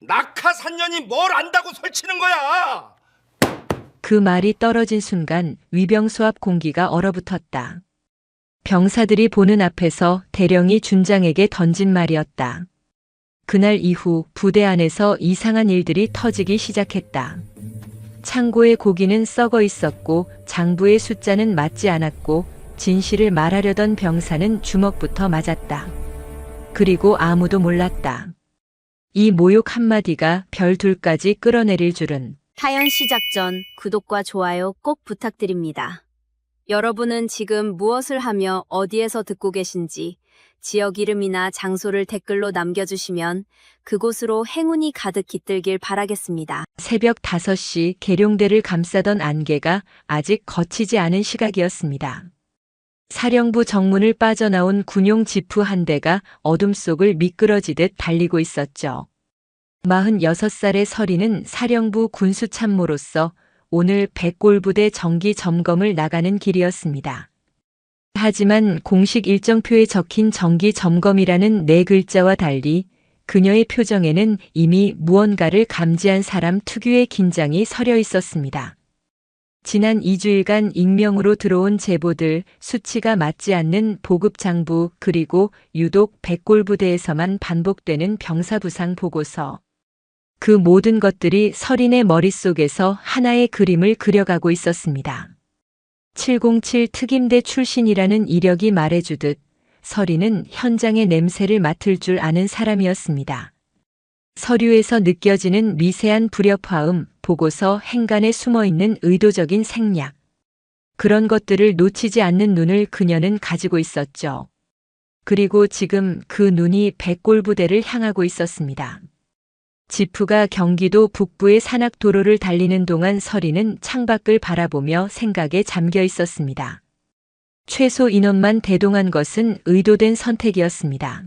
낙하산년이 뭘 안다고 설치는 거야? 그 말이 떨어진 순간 위병소 앞 공기가 얼어붙었다. 병사들이 보는 앞에서 대령이 준장에게 던진 말이었다. 그날 이후 부대 안에서 이상한 일들이 터지기 시작했다. 창고의 고기는 썩어 있었고 장부의 숫자는 맞지 않았고 진실을 말하려던 병사는 주먹부터 맞았다. 그리고 아무도 몰랐다. 이 모욕 한마디가 별 둘까지 끌어내릴 줄은. 사연 시작 전 구독과 좋아요 꼭 부탁드립니다. 여러분은 지금 무엇을 하며 어디에서 듣고 계신지 지역 이름이나 장소를 댓글로 남겨주시면 그곳으로 행운이 가득 깃들길 바라겠습니다. 새벽 5시 계룡대를 감싸던 안개가 아직 거치지 않은 시각이었습니다. 사령부 정문을 빠져나온 군용 지프 한 대가 어둠 속을 미끄러지듯 달리고 있었죠. 46살의 서리는 사령부 군수참모로서 오늘 백골부대 정기 점검을 나가는 길이었습니다. 하지만 공식 일정표에 적힌 정기 점검이라는 네 글자와 달리 그녀의 표정에는 이미 무언가를 감지한 사람 특유의 긴장이 서려 있었습니다. 지난 2주일간 익명으로 들어온 제보들, 수치가 맞지 않는 보급장부, 그리고 유독 백골부대에서만 반복되는 병사부상 보고서. 그 모든 것들이 서린의 머릿속에서 하나의 그림을 그려가고 있었습니다. 707 특임대 출신이라는 이력이 말해주듯 서린은 현장의 냄새를 맡을 줄 아는 사람이었습니다. 서류에서 느껴지는 미세한 불협화음, 보고서 행간에 숨어있는 의도적인 생략. 그런 것들을 놓치지 않는 눈을 그녀는 가지고 있었죠. 그리고 지금 그 눈이 백골부대를 향하고 있었습니다. 지프가 경기도 북부의 산악도로를 달리는 동안 서리는 창밖을 바라보며 생각에 잠겨 있었습니다. 최소 인원만 대동한 것은 의도된 선택이었습니다.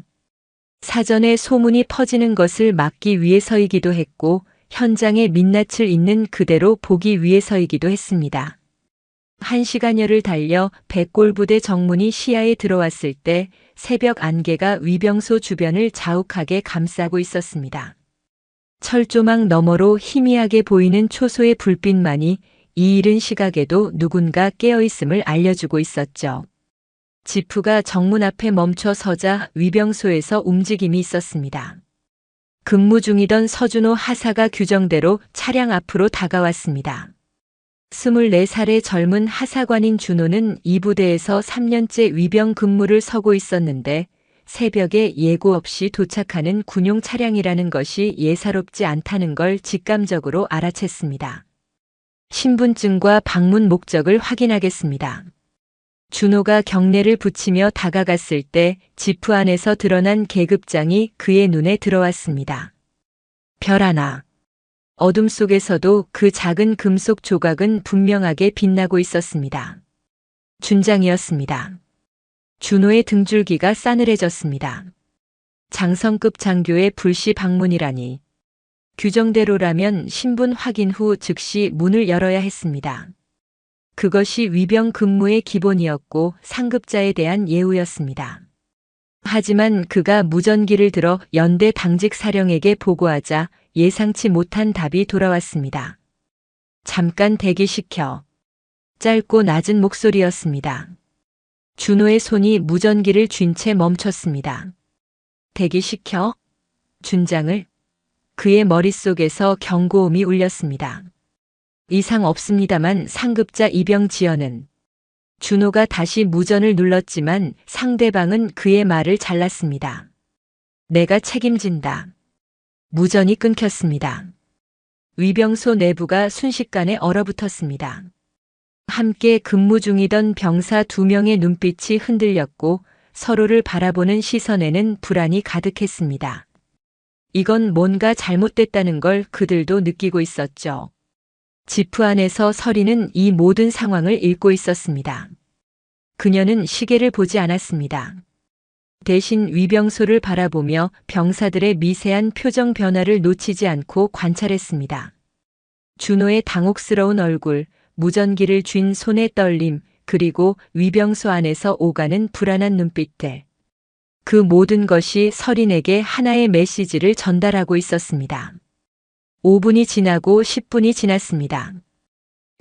사전에 소문이 퍼지는 것을 막기 위해서이기도 했고 현장의 민낯을 있는 그대로 보기 위해서이기도 했습니다. 1시간여를 달려 백골부대 정문이 시야에 들어왔을 때 새벽 안개가 위병소 주변을 자욱하게 감싸고 있었습니다. 철조망 너머로 희미하게 보이는 초소의 불빛만이 이 이른 시각에도 누군가 깨어있음을 알려주고 있었죠. 지프가 정문 앞에 멈춰 서자 위병소에서 움직임이 있었습니다. 근무 중이던 서준호 하사가 규정대로 차량 앞으로 다가왔습니다. 24살의 젊은 하사관인 준호는 이 부대에서 3년째 위병 근무를 서고 있었는데 새벽에 예고 없이 도착하는 군용 차량이라는 것이 예사롭지 않다는 걸 직감적으로 알아챘습니다. 신분증과 방문 목적을 확인하겠습니다. 준호가 경례를 붙이며 다가갔을 때 지프 안에서 드러난 계급장이 그의 눈에 들어왔습니다. 별 하나. 어둠 속에서도 그 작은 금속 조각은 분명하게 빛나고 있었습니다. 준장이었습니다. 준호의 등줄기가 싸늘해졌습니다. 장성급 장교의 불시 방문이라니. 규정대로라면 신분 확인 후 즉시 문을 열어야 했습니다. 그것이 위병 근무의 기본이었고 상급자에 대한 예우였습니다. 하지만 그가 무전기를 들어 연대 당직 사령에게 보고하자 예상치 못한 답이 돌아왔습니다. 잠깐 대기시켜. 짧고 낮은 목소리였습니다. 준호의 손이 무전기를 쥔 채 멈췄습니다. 대기시켜? 준장을? 그의 머릿속에서 경고음이 울렸습니다. 이상 없습니다만 상급자 이병 지연은. 준호가 다시 무전을 눌렀지만 상대방은 그의 말을 잘랐습니다. 내가 책임진다. 무전이 끊겼습니다. 위병소 내부가 순식간에 얼어붙었습니다. 함께 근무 중이던 병사 2명의 눈빛이 흔들렸고 서로를 바라보는 시선에는 불안이 가득했습니다. 이건 뭔가 잘못됐다는 걸 그들도 느끼고 있었죠. 지프 안에서 서리는 이 모든 상황을 읽고 있었습니다. 그녀는 시계를 보지 않았습니다. 대신 위병소를 바라보며 병사들의 미세한 표정 변화를 놓치지 않고 관찰했습니다. 준호의 당혹스러운 얼굴, 무전기를 쥔 손의 떨림, 그리고 위병소 안에서 오가는 불안한 눈빛들. 그 모든 것이 서린에게 하나의 메시지를 전달하고 있었습니다. 5분이 지나고 10분이 지났습니다.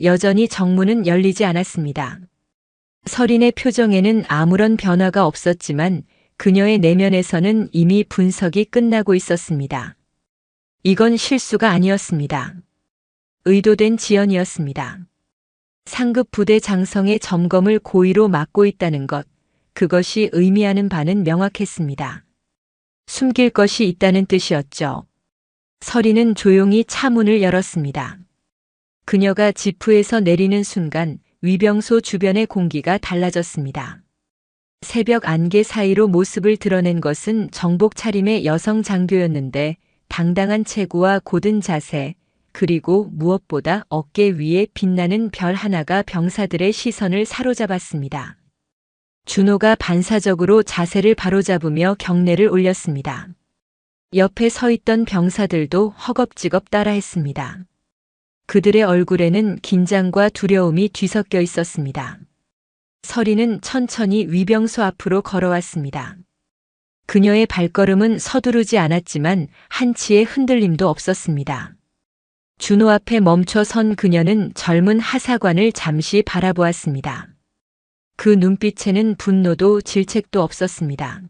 여전히 정문은 열리지 않았습니다. 설인의 표정에는 아무런 변화가 없었지만 그녀의 내면에서는 이미 분석이 끝나고 있었습니다. 이건 실수가 아니었습니다. 의도된 지연이었습니다. 상급 부대 장성의 점검을 고의로 막고 있다는 것, 그것이 의미하는 바는 명확했습니다. 숨길 것이 있다는 뜻이었죠. 설인은 조용히 차 문을 열었습니다. 그녀가 지프에서 내리는 순간 위병소 주변의 공기가 달라졌습니다. 새벽 안개 사이로 모습을 드러낸 것은 정복 차림의 여성 장교였는데 당당한 체구와 곧은 자세, 그리고 무엇보다 어깨 위에 빛나는 별 하나가 병사들의 시선을 사로잡았습니다. 준호가 반사적으로 자세를 바로잡으며 경례를 올렸습니다. 옆에 서 있던 병사들도 허겁지겁 따라했습니다. 그들의 얼굴에는 긴장과 두려움이 뒤섞여 있었습니다. 설인은 천천히 위병소 앞으로 걸어왔습니다. 그녀의 발걸음은 서두르지 않았지만 한치의 흔들림도 없었습니다. 준호 앞에 멈춰 선 그녀는 젊은 하사관을 잠시 바라보았습니다. 그 눈빛에는 분노도 질책도 없었습니다.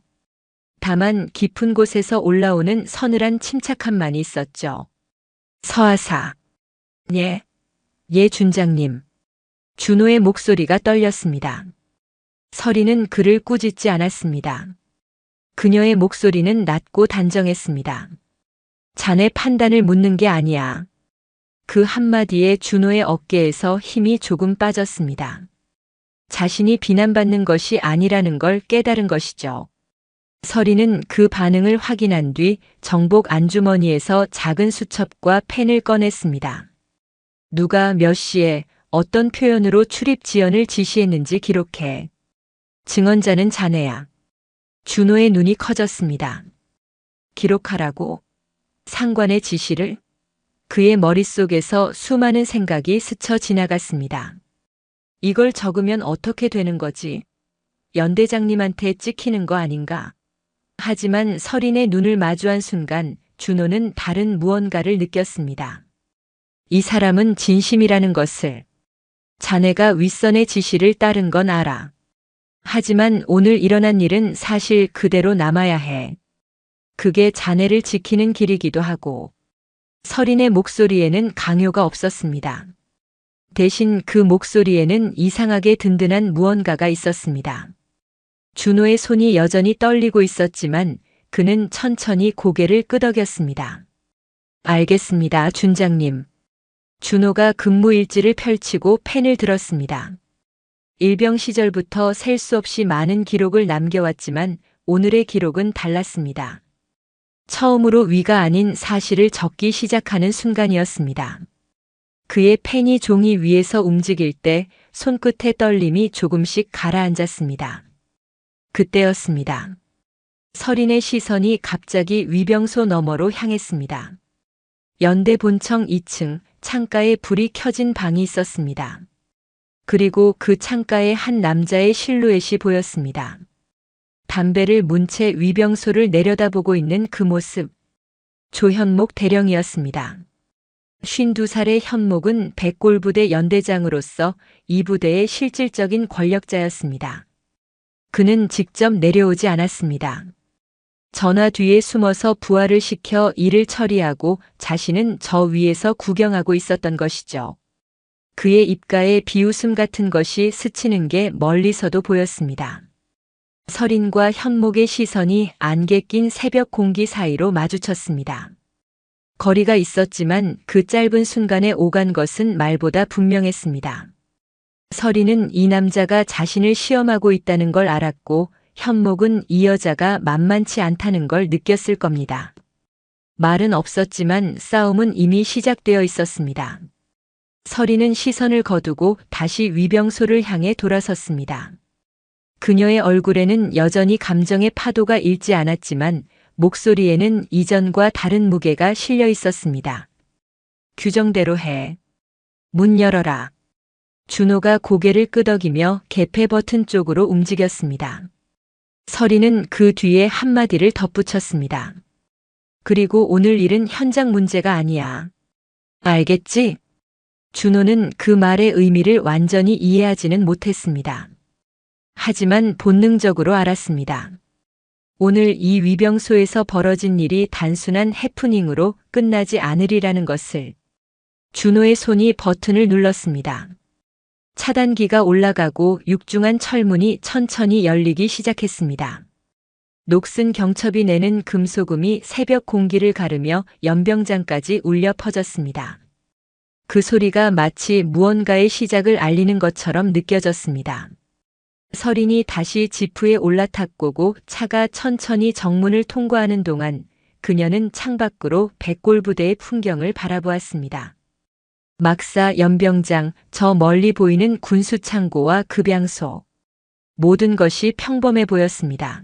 다만 깊은 곳에서 올라오는 서늘한 침착함만이 있었죠. 서하사. 예. 예, 준장님. 준호의 목소리가 떨렸습니다. 설인은 그를 꾸짖지 않았습니다. 그녀의 목소리는 낮고 단정했습니다. 자네 판단을 묻는 게 아니야. 그 한마디에 준호의 어깨에서 힘이 조금 빠졌습니다. 자신이 비난받는 것이 아니라는 걸 깨달은 것이죠. 설인은 그 반응을 확인한 뒤 정복 안주머니에서 작은 수첩과 펜을 꺼냈습니다. 누가 몇 시에 어떤 표현으로 출입 지연을 지시했는지 기록해. 증언자는 자네야. 준호의 눈이 커졌습니다. 기록하라고? 상관의 지시를? 그의 머릿속에서 수많은 생각이 스쳐 지나갔습니다. 이걸 적으면 어떻게 되는 거지? 연대장님한테 찍히는 거 아닌가? 하지만 설인의 눈을 마주한 순간 준호는 다른 무언가를 느꼈습니다. 이 사람은 진심이라는 것을. 자네가 윗선의 지시를 따른 건 알아. 하지만 오늘 일어난 일은 사실 그대로 남아야 해. 그게 자네를 지키는 길이기도 하고. 설인의 목소리에는 강요가 없었습니다. 대신 그 목소리에는 이상하게 든든한 무언가가 있었습니다. 준호의 손이 여전히 떨리고 있었지만 그는 천천히 고개를 끄덕였습니다. 알겠습니다, 준장님. 준호가 근무일지를 펼치고 펜을 들었습니다. 일병 시절부터 셀 수 없이 많은 기록을 남겨왔지만 오늘의 기록은 달랐습니다. 처음으로 위가 아닌 사실을 적기 시작하는 순간이었습니다. 그의 펜이 종이 위에서 움직일 때 손끝의 떨림이 조금씩 가라앉았습니다. 그때였습니다. 설인의 시선이 갑자기 위병소 너머로 향했습니다. 연대 본청 2층 창가에 불이 켜진 방이 있었습니다. 그리고 그 창가에 한 남자의 실루엣이 보였습니다. 담배를 문 채 위병소를 내려다보고 있는 그 모습. 조현목 대령이었습니다. 52살의 현목은 백골부대 연대장으로서 이 부대의 실질적인 권력자였습니다. 그는 직접 내려오지 않았습니다. 전화 뒤에 숨어서 부하를 시켜 일을 처리하고 자신은 저 위에서 구경하고 있었던 것이죠. 그의 입가에 비웃음 같은 것이 스치는 게 멀리서도 보였습니다. 설인과 현목의 시선이 안개 낀 새벽 공기 사이로 마주쳤습니다. 거리가 있었지만 그 짧은 순간에 오간 것은 말보다 분명했습니다. 설인은 이 남자가 자신을 시험하고 있다는 걸 알았고 현목은 이 여자가 만만치 않다는 걸 느꼈을 겁니다. 말은 없었지만 싸움은 이미 시작되어 있었습니다. 설인은 시선을 거두고 다시 위병소를 향해 돌아섰습니다. 그녀의 얼굴에는 여전히 감정의 파도가 일지 않았지만 목소리에는 이전과 다른 무게가 실려 있었습니다. 규정대로 해. 문 열어라. 준호가 고개를 끄덕이며 개폐 버튼 쪽으로 움직였습니다. 설인은 그 뒤에 한마디를 덧붙였습니다. 그리고 오늘 일은 현장 문제가 아니야. 알겠지? 준호는 그 말의 의미를 완전히 이해하지는 못했습니다. 하지만 본능적으로 알았습니다. 오늘 이 위병소에서 벌어진 일이 단순한 해프닝으로 끝나지 않으리라는 것을. 준호의 손이 버튼을 눌렀습니다. 차단기가 올라가고 육중한 철문이 천천히 열리기 시작했습니다. 녹슨 경첩이 내는 금소금이 새벽 공기를 가르며 연병장까지 울려 퍼졌습니다. 그 소리가 마치 무언가의 시작을 알리는 것처럼 느껴졌습니다. 서린이 다시 지프에 올라탔고 차가 천천히 정문을 통과하는 동안 그녀는 창밖으로 백골부대의 풍경을 바라보았습니다. 막사, 연병장, 저 멀리 보이는 군수창고와 급양소. 모든 것이 평범해 보였습니다.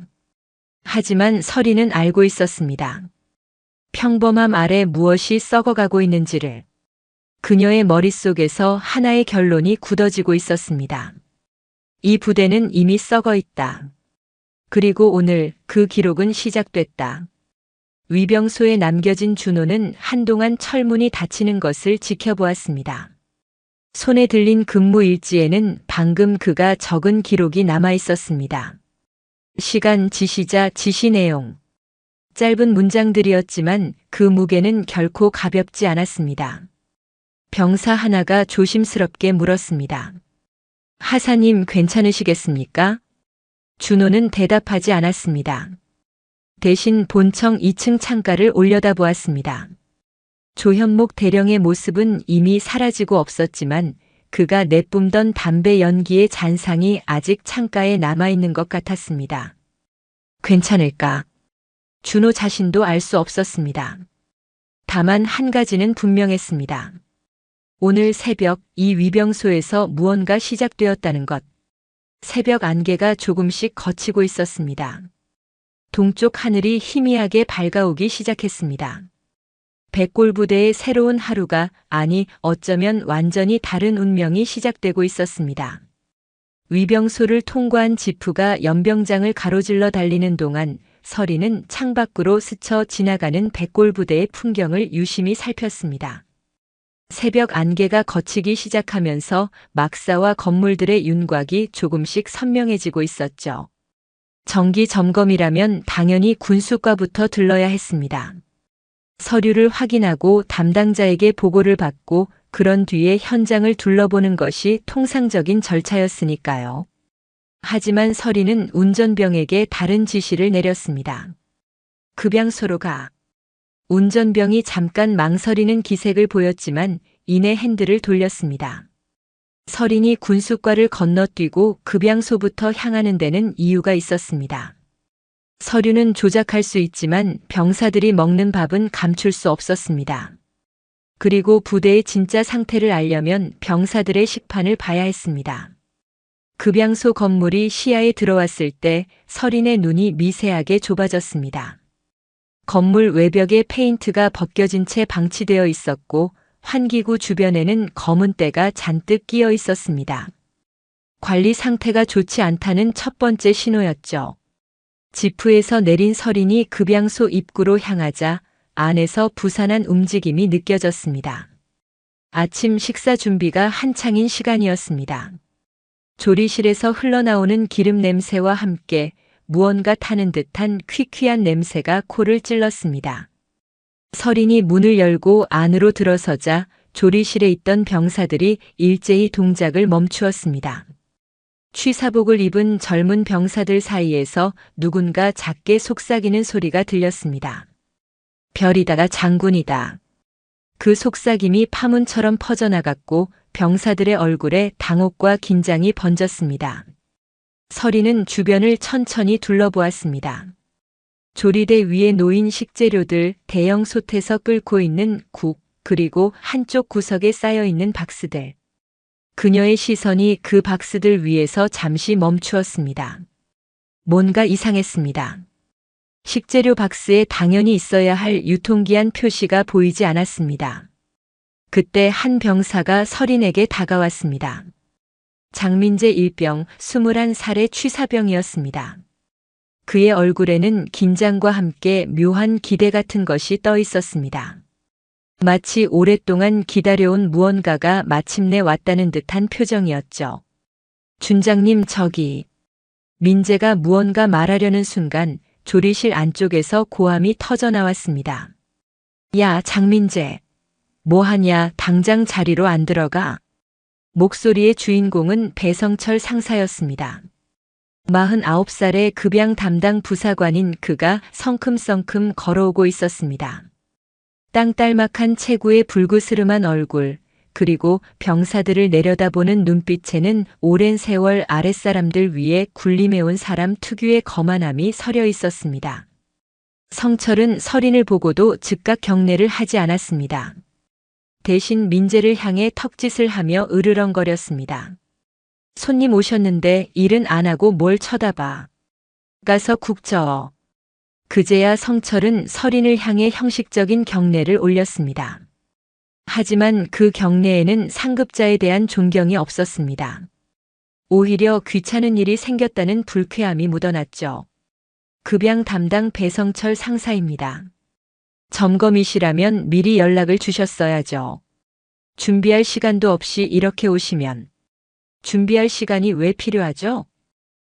하지만 서린은 알고 있었습니다. 평범함 아래 무엇이 썩어가고 있는지를. 그녀의 머릿속에서 하나의 결론이 굳어지고 있었습니다. 이 부대는 이미 썩어 있다. 그리고 오늘 그 기록은 시작됐다. 위병소에 남겨진 준호는 한동안 철문이 닫히는 것을 지켜보았습니다. 손에 들린 근무 일지에는 방금 그가 적은 기록이 남아 있었습니다. 시간, 지시자, 지시 내용. 짧은 문장들이었지만 그 무게는 결코 가볍지 않았습니다. 병사 하나가 조심스럽게 물었습니다. 하사님 괜찮으시겠습니까? 준호는 대답하지 않았습니다. 대신 본청 2층 창가를 올려다보았습니다. 조현목 대령의 모습은 이미 사라지고 없었지만 그가 내뿜던 담배 연기의 잔상이 아직 창가에 남아있는 것 같았습니다. 괜찮을까? 준호 자신도 알 수 없었습니다. 다만 한 가지는 분명했습니다. 오늘 새벽 이 위병소에서 무언가 시작되었다는 것. 새벽 안개가 조금씩 걷히고 있었습니다. 동쪽 하늘이 희미하게 밝아오기 시작했습니다. 백골부대의 새로운 하루가, 아니 어쩌면 완전히 다른 운명이 시작되고 있었습니다. 위병소를 통과한 지프가 연병장을 가로질러 달리는 동안 서린은 창밖으로 스쳐 지나가는 백골부대의 풍경을 유심히 살폈습니다. 새벽 안개가 걷히기 시작하면서 막사와 건물들의 윤곽이 조금씩 선명해지고 있었죠. 정기 점검이라면 당연히 군수과부터 들러야 했습니다. 서류를 확인하고 담당자에게 보고를 받고 그런 뒤에 현장을 둘러보는 것이 통상적인 절차였으니까요. 하지만 서린은 운전병에게 다른 지시를 내렸습니다. 급양소로 가. 운전병이 잠깐 망설이는 기색을 보였지만 이내 핸들을 돌렸습니다. 서린이 군수과를 건너뛰고 급양소부터 향하는 데는 이유가 있었습니다. 서류는 조작할 수 있지만 병사들이 먹는 밥은 감출 수 없었습니다. 그리고 부대의 진짜 상태를 알려면 병사들의 식판을 봐야 했습니다. 급양소 건물이 시야에 들어왔을 때 서린의 눈이 미세하게 좁아졌습니다. 건물 외벽에 페인트가 벗겨진 채 방치되어 있었고 환기구 주변에는 검은 때가 잔뜩 끼어 있었습니다. 관리 상태가 좋지 않다는 첫 번째 신호였죠. 지프에서 내린 서린이 급양소 입구로 향하자 안에서 부산한 움직임이 느껴졌습니다. 아침 식사 준비가 한창인 시간이었습니다. 조리실에서 흘러나오는 기름 냄새와 함께 무언가 타는 듯한 퀴퀴한 냄새가 코를 찔렀습니다. 서린이 문을 열고 안으로 들어서자 조리실에 있던 병사들이 일제히 동작을 멈추었습니다. 취사복을 입은 젊은 병사들 사이에서 누군가 작게 속삭이는 소리가 들렸습니다. 별이다가 장군이다. 그 속삭임이 파문처럼 퍼져나갔고 병사들의 얼굴에 당혹과 긴장이 번졌습니다. 서린은 주변을 천천히 둘러보았습니다. 조리대 위에 놓인 식재료들, 대형 솥에서 끓고 있는 국, 그리고 한쪽 구석에 쌓여있는 박스들. 그녀의 시선이 그 박스들 위에서 잠시 멈추었습니다. 뭔가 이상했습니다. 식재료 박스에 당연히 있어야 할 유통기한 표시가 보이지 않았습니다. 그때 한 병사가 서린에게 다가왔습니다. 장민재 일병 21살의 취사병이었습니다. 그의 얼굴에는 긴장과 함께 묘한 기대 같은 것이 떠 있었습니다. 마치 오랫동안 기다려온 무언가가 마침내 왔다는 듯한 표정이었죠. 준장님 저기. 민재가 무언가 말하려는 순간 조리실 안쪽에서 고함이 터져 나왔습니다. 야, 장민재. 뭐하냐, 당장 자리로 안 들어가. 목소리의 주인공은 배성철 상사였습니다. 49살의 급양 담당 부사관인 그가 성큼성큼 걸어오고 있었습니다. 땅딸막한 체구의 불그스름한 얼굴, 그리고 병사들을 내려다보는 눈빛에는 오랜 세월 아랫사람들 위에 군림해온 사람 특유의 거만함이 서려 있었습니다. 성철은 서린을 보고도 즉각 경례를 하지 않았습니다. 대신 민재를 향해 턱짓을 하며 으르렁거렸습니다. 손님 오셨는데 일은 안 하고 뭘 쳐다봐. 가서 국 저어. 그제야 성철은 서린을 향해 형식적인 경례를 올렸습니다. 하지만 그 경례에는 상급자에 대한 존경이 없었습니다. 오히려 귀찮은 일이 생겼다는 불쾌함이 묻어났죠. 급양 담당 배성철 상사입니다. 점검이시라면 미리 연락을 주셨어야죠. 준비할 시간도 없이 이렇게 오시면. 준비할 시간이 왜 필요하죠?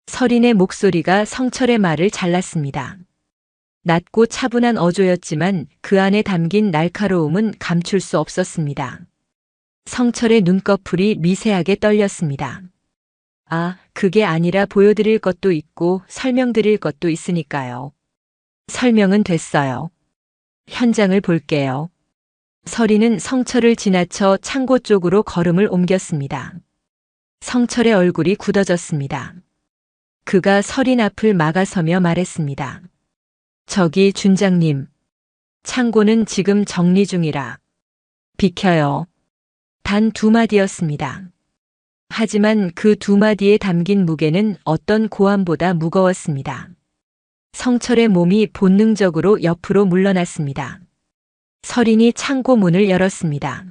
서린의 목소리가 성철의 말을 잘랐습니다. 낮고 차분한 어조였지만 그 안에 담긴 날카로움은 감출 수 없었습니다. 성철의 눈꺼풀이 미세하게 떨렸습니다. 아, 그게 아니라 보여드릴 것도 있고 설명드릴 것도 있으니까요. 설명은 됐어요. 현장을 볼게요. 서린은 성철을 지나쳐 창고 쪽으로 걸음을 옮겼습니다. 성철의 얼굴이 굳어졌습니다. 그가 서린 앞을 막아서며 말했습니다. 저기 준장님. 창고는 지금 정리 중이라. 비켜요. 단 2마디였습니다. 하지만 그 2마디에 담긴 무게는 어떤 고함보다 무거웠습니다. 성철의 몸이 본능적으로 옆으로 물러났습니다. 서린이 창고 문을 열었습니다.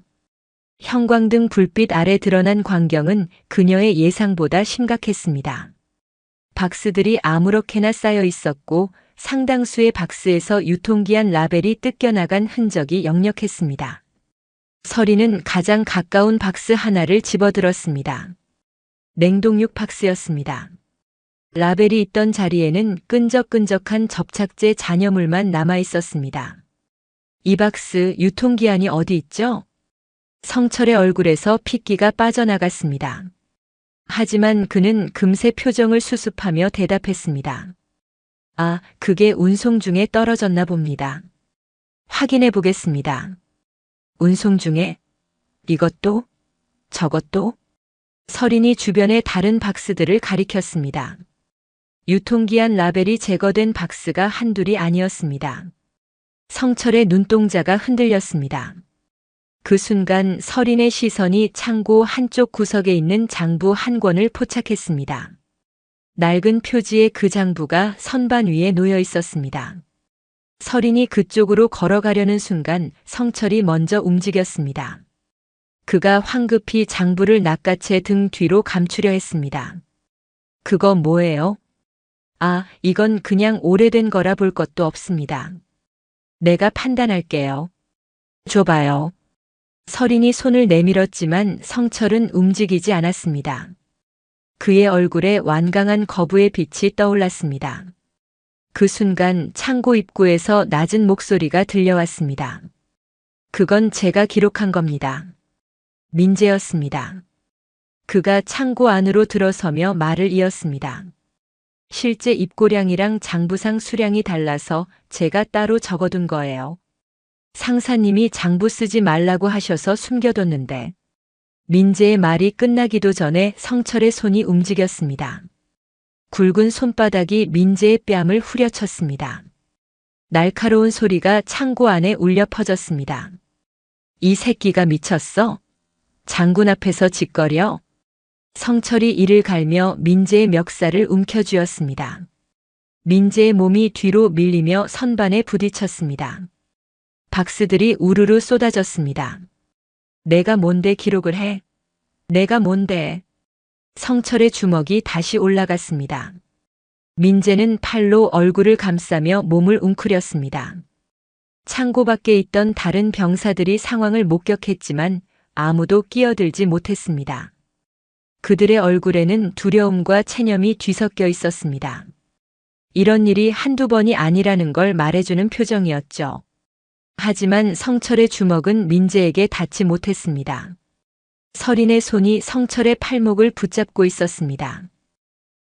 형광등 불빛 아래 드러난 광경은 그녀의 예상보다 심각했습니다. 박스들이 아무렇게나 쌓여 있었고 상당수의 박스에서 유통기한 라벨이 뜯겨나간 흔적이 역력했습니다. 서린은 가장 가까운 박스 하나를 집어들었습니다. 냉동육 박스였습니다. 라벨이 있던 자리에는 끈적끈적한 접착제 잔여물만 남아 있었습니다. 이 박스 유통기한이 어디 있죠? 성철의 얼굴에서 핏기가 빠져나갔습니다. 하지만 그는 금세 표정을 수습하며 대답했습니다. 아, 그게 운송 중에 떨어졌나 봅니다. 확인해 보겠습니다. 운송 중에? 이것도? 저것도? 서린이 주변의 다른 박스들을 가리켰습니다. 유통기한 라벨이 제거된 박스가 한둘이 아니었습니다. 성철의 눈동자가 흔들렸습니다. 그 순간 서린의 시선이 창고 한쪽 구석에 있는 장부 한 권을 포착했습니다. 낡은 표지의 그 장부가 선반 위에 놓여 있었습니다. 서린이 그쪽으로 걸어가려는 순간 성철이 먼저 움직였습니다. 그가 황급히 장부를 낚아채 등 뒤로 감추려 했습니다. 그거 뭐예요? 아, 이건 그냥 오래된 거라 볼 것도 없습니다. 내가 판단할게요. 줘봐요. 서린이 손을 내밀었지만 성철은 움직이지 않았습니다. 그의 얼굴에 완강한 거부의 빛이 떠올랐습니다. 그 순간 창고 입구에서 낮은 목소리가 들려왔습니다. 그건 제가 기록한 겁니다. 민재였습니다. 그가 창고 안으로 들어서며 말을 이었습니다. 실제 입고량이랑 장부상 수량이 달라서 제가 따로 적어둔 거예요. 상사님이 장부 쓰지 말라고 하셔서 숨겨뒀는데. 민재의 말이 끝나기도 전에 성철의 손이 움직였습니다. 굵은 손바닥이 민재의 뺨을 후려쳤습니다. 날카로운 소리가 창고 안에 울려 퍼졌습니다. 이 새끼가 미쳤어? 장군 앞에서 짓거려? 성철이 이를 갈며 민재의 멱살을 움켜쥐었습니다. 민재의 몸이 뒤로 밀리며 선반에 부딪혔습니다. 박스들이 우르르 쏟아졌습니다. 내가 뭔데 기록을 해? 내가 뭔데? 성철의 주먹이 다시 올라갔습니다. 민재는 팔로 얼굴을 감싸며 몸을 웅크렸습니다. 창고 밖에 있던 다른 병사들이 상황을 목격했지만 아무도 끼어들지 못했습니다. 그들의 얼굴에는 두려움과 체념이 뒤섞여 있었습니다. 이런 일이 한두 번이 아니라는 걸 말해주는 표정이었죠. 하지만 성철의 주먹은 민재에게 닿지 못했습니다. 서린의 손이 성철의 팔목을 붙잡고 있었습니다.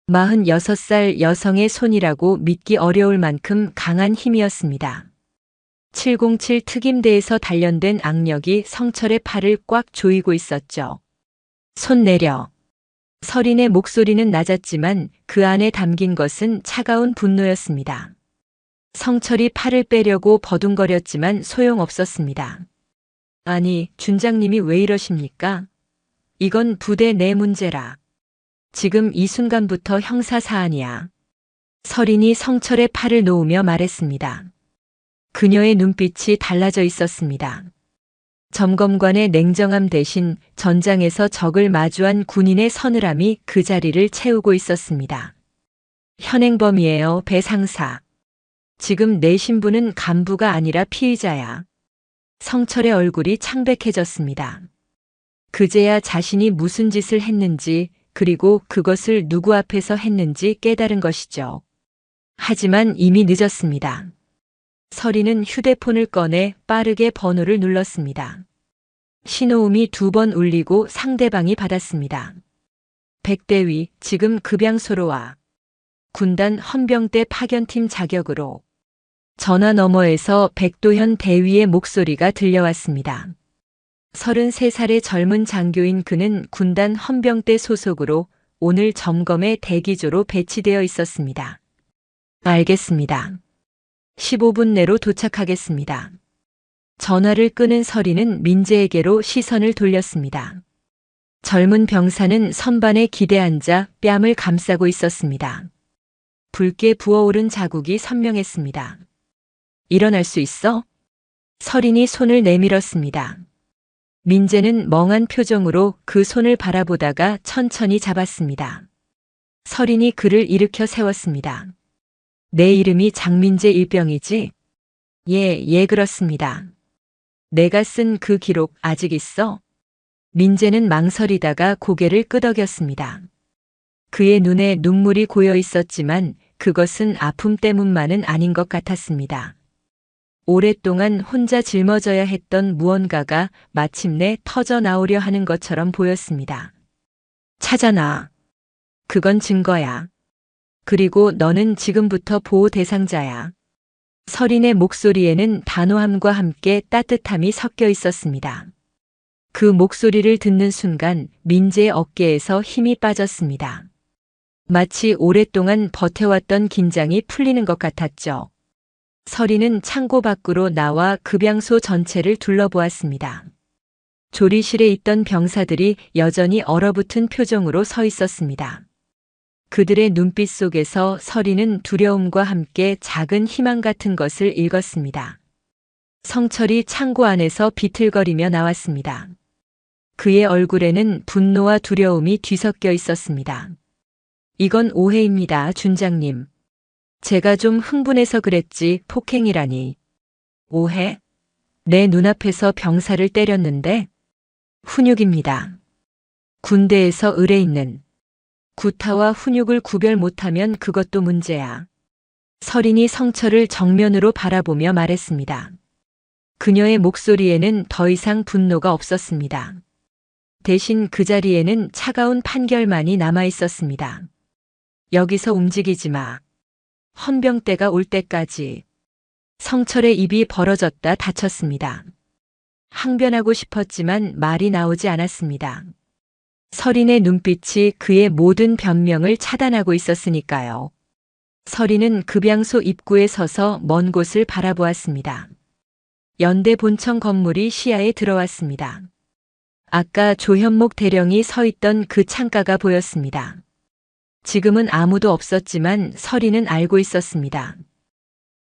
46살 여성의 손이라고 믿기 어려울 만큼 강한 힘이었습니다. 707 특임대에서 단련된 악력이 성철의 팔을 꽉 조이고 있었죠. 손 내려. 서린의 목소리는 낮았지만 그 안에 담긴 것은 차가운 분노였습니다. 성철이 팔을 빼려고 버둥거렸지만 소용없었습니다. 아니, 준장님이 왜 이러십니까? 이건 부대 내 문제라. 지금 이 순간부터 형사 사안이야. 서린이 성철의 팔을 놓으며 말했습니다. 그녀의 눈빛이 달라져 있었습니다. 점검관의 냉정함 대신 전장에서 적을 마주한 군인의 서늘함이 그 자리를 채우고 있었습니다. 현행범이에요, 배 상사. 지금 내 신부는 간부가 아니라 피의자야. 성철의 얼굴이 창백해졌습니다. 그제야 자신이 무슨 짓을 했는지, 그리고 그것을 누구 앞에서 했는지 깨달은 것이죠. 하지만 이미 늦었습니다. 서린은 휴대폰을 꺼내 빠르게 번호를 눌렀습니다. 신호음이 2번 울리고 상대방이 받았습니다. 백대위, 지금 급양소로 와. 군단 헌병대 파견팀 자격으로. 전화 너머에서 백도현 대위의 목소리가 들려왔습니다. 33살의 젊은 장교인 그는 군단 헌병대 소속으로 오늘 점검에 대기조로 배치되어 있었습니다. 알겠습니다. 15분 내로 도착하겠습니다. 전화를 끊은 서린은 민재에게로 시선을 돌렸습니다. 젊은 병사는 선반에 기대앉아 뺨을 감싸고 있었습니다. 붉게 부어오른 자국이 선명했습니다. 일어날 수 있어? 서린이 손을 내밀었습니다. 민재는 멍한 표정으로 그 손을 바라보다가 천천히 잡았습니다. 서린이 그를 일으켜 세웠습니다. 내 이름이 장민재 일병이지? 예, 그렇습니다. 내가 쓴 그 기록 아직 있어? 민재는 망설이다가 고개를 끄덕였습니다. 그의 눈에 눈물이 고여 있었지만 그것은 아픔 때문만은 아닌 것 같았습니다. 오랫동안 혼자 짊어져야 했던 무언가가 마침내 터져 나오려 하는 것처럼 보였습니다. 찾아놔. 그건 증거야. 그리고 너는 지금부터 보호 대상자야. 서린의 목소리에는 단호함과 함께 따뜻함이 섞여 있었습니다. 그 목소리를 듣는 순간 민재의 어깨에서 힘이 빠졌습니다. 마치 오랫동안 버텨왔던 긴장이 풀리는 것 같았죠. 서린은 창고 밖으로 나와 급양소 전체를 둘러보았습니다. 조리실에 있던 병사들이 여전히 얼어붙은 표정으로 서 있었습니다. 그들의 눈빛 속에서 서린은 두려움과 함께 작은 희망 같은 것을 읽었습니다. 성철이 창고 안에서 비틀거리며 나왔습니다. 그의 얼굴에는 분노와 두려움이 뒤섞여 있었습니다. 이건 오해입니다, 준장님. 제가 좀 흥분해서 그랬지 폭행이라니. 오해? 내 눈앞에서 병사를 때렸는데? 훈육입니다. 군대에서 의뢰 있는. 구타와 훈육을 구별 못하면 그것도 문제야. 서린이 성철을 정면으로 바라보며 말했습니다. 그녀의 목소리에는 더 이상 분노가 없었습니다. 대신 그 자리에는 차가운 판결만이 남아 있었습니다. 여기서 움직이지 마. 헌병대가 올 때까지. 성철의 입이 벌어졌다 닫혔습니다. 항변하고 싶었지만 말이 나오지 않았습니다. 서린의 눈빛이 그의 모든 변명을 차단하고 있었으니까요. 서린은 급양소 입구에 서서 먼 곳을 바라보았습니다. 연대 본청 건물이 시야에 들어왔습니다. 아까 조현목 대령이 서 있던 그 창가가 보였습니다. 지금은 아무도 없었지만 서린은 알고 있었습니다.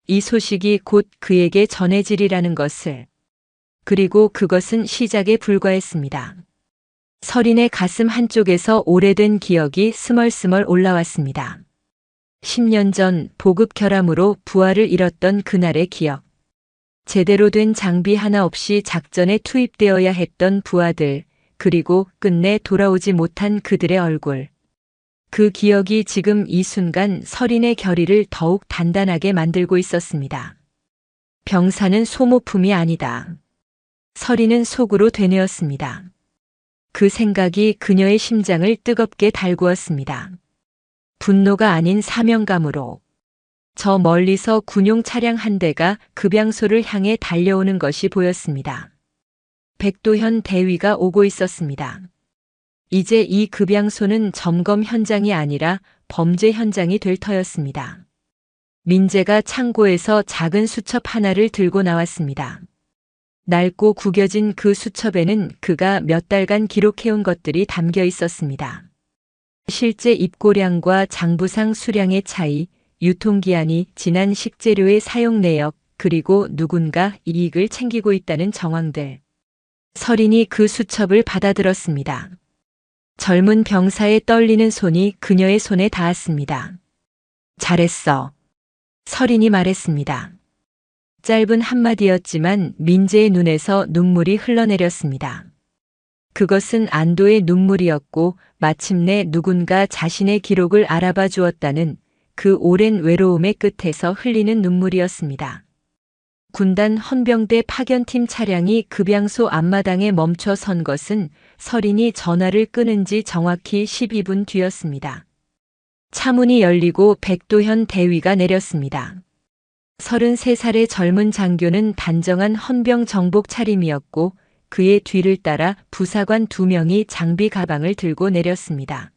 이 소식이 곧 그에게 전해지리라는 것을. 그리고 그것은 시작에 불과했습니다. 서린의 가슴 한쪽에서 오래된 기억이 스멀스멀 올라왔습니다. 10년 전 보급 결함으로 부하를 잃었던 그날의 기억. 제대로 된 장비 하나 없이 작전에 투입되어야 했던 부하들, 그리고 끝내 돌아오지 못한 그들의 얼굴. 그 기억이 지금 이 순간 서린의 결의를 더욱 단단하게 만들고 있었습니다. 병사는 소모품이 아니다. 서린은 속으로 되뇌었습니다. 그 생각이 그녀의 심장을 뜨겁게 달구었습니다. 분노가 아닌 사명감으로. 저 멀리서 군용 차량 한 대가 급양소를 향해 달려오는 것이 보였습니다. 백도현 대위가 오고 있었습니다. 이제 이 급양소는 점검 현장이 아니라 범죄 현장이 될 터였습니다. 민재가 창고에서 작은 수첩 하나를 들고 나왔습니다. 낡고 구겨진 그 수첩에는 그가 몇 달간 기록해온 것들이 담겨 있었습니다. 실제 입고량과 장부상 수량의 차이, 유통기한이 지난 식재료의 사용 내역, 그리고 누군가 이익을 챙기고 있다는 정황들. 서린이 그 수첩을 받아들었습니다. 젊은 병사의 떨리는 손이 그녀의 손에 닿았습니다. 잘했어. 서린이 말했습니다. 짧은 한마디였지만 민재의 눈에서 눈물이 흘러내렸습니다. 그것은 안도의 눈물이었고 마침내 누군가 자신의 기록을 알아봐 주었다는 그 오랜 외로움의 끝에서 흘리는 눈물이었습니다. 군단 헌병대 파견팀 차량이 급양소 앞마당에 멈춰 선 것은 서린이 전화를 끊은 지 정확히 12분 뒤였습니다. 차문이 열리고 백도현 대위가 내렸습니다. 33살의 젊은 장교는 단정한 헌병 정복 차림이었고 그의 뒤를 따라 부사관 2명이 장비 가방을 들고 내렸습니다.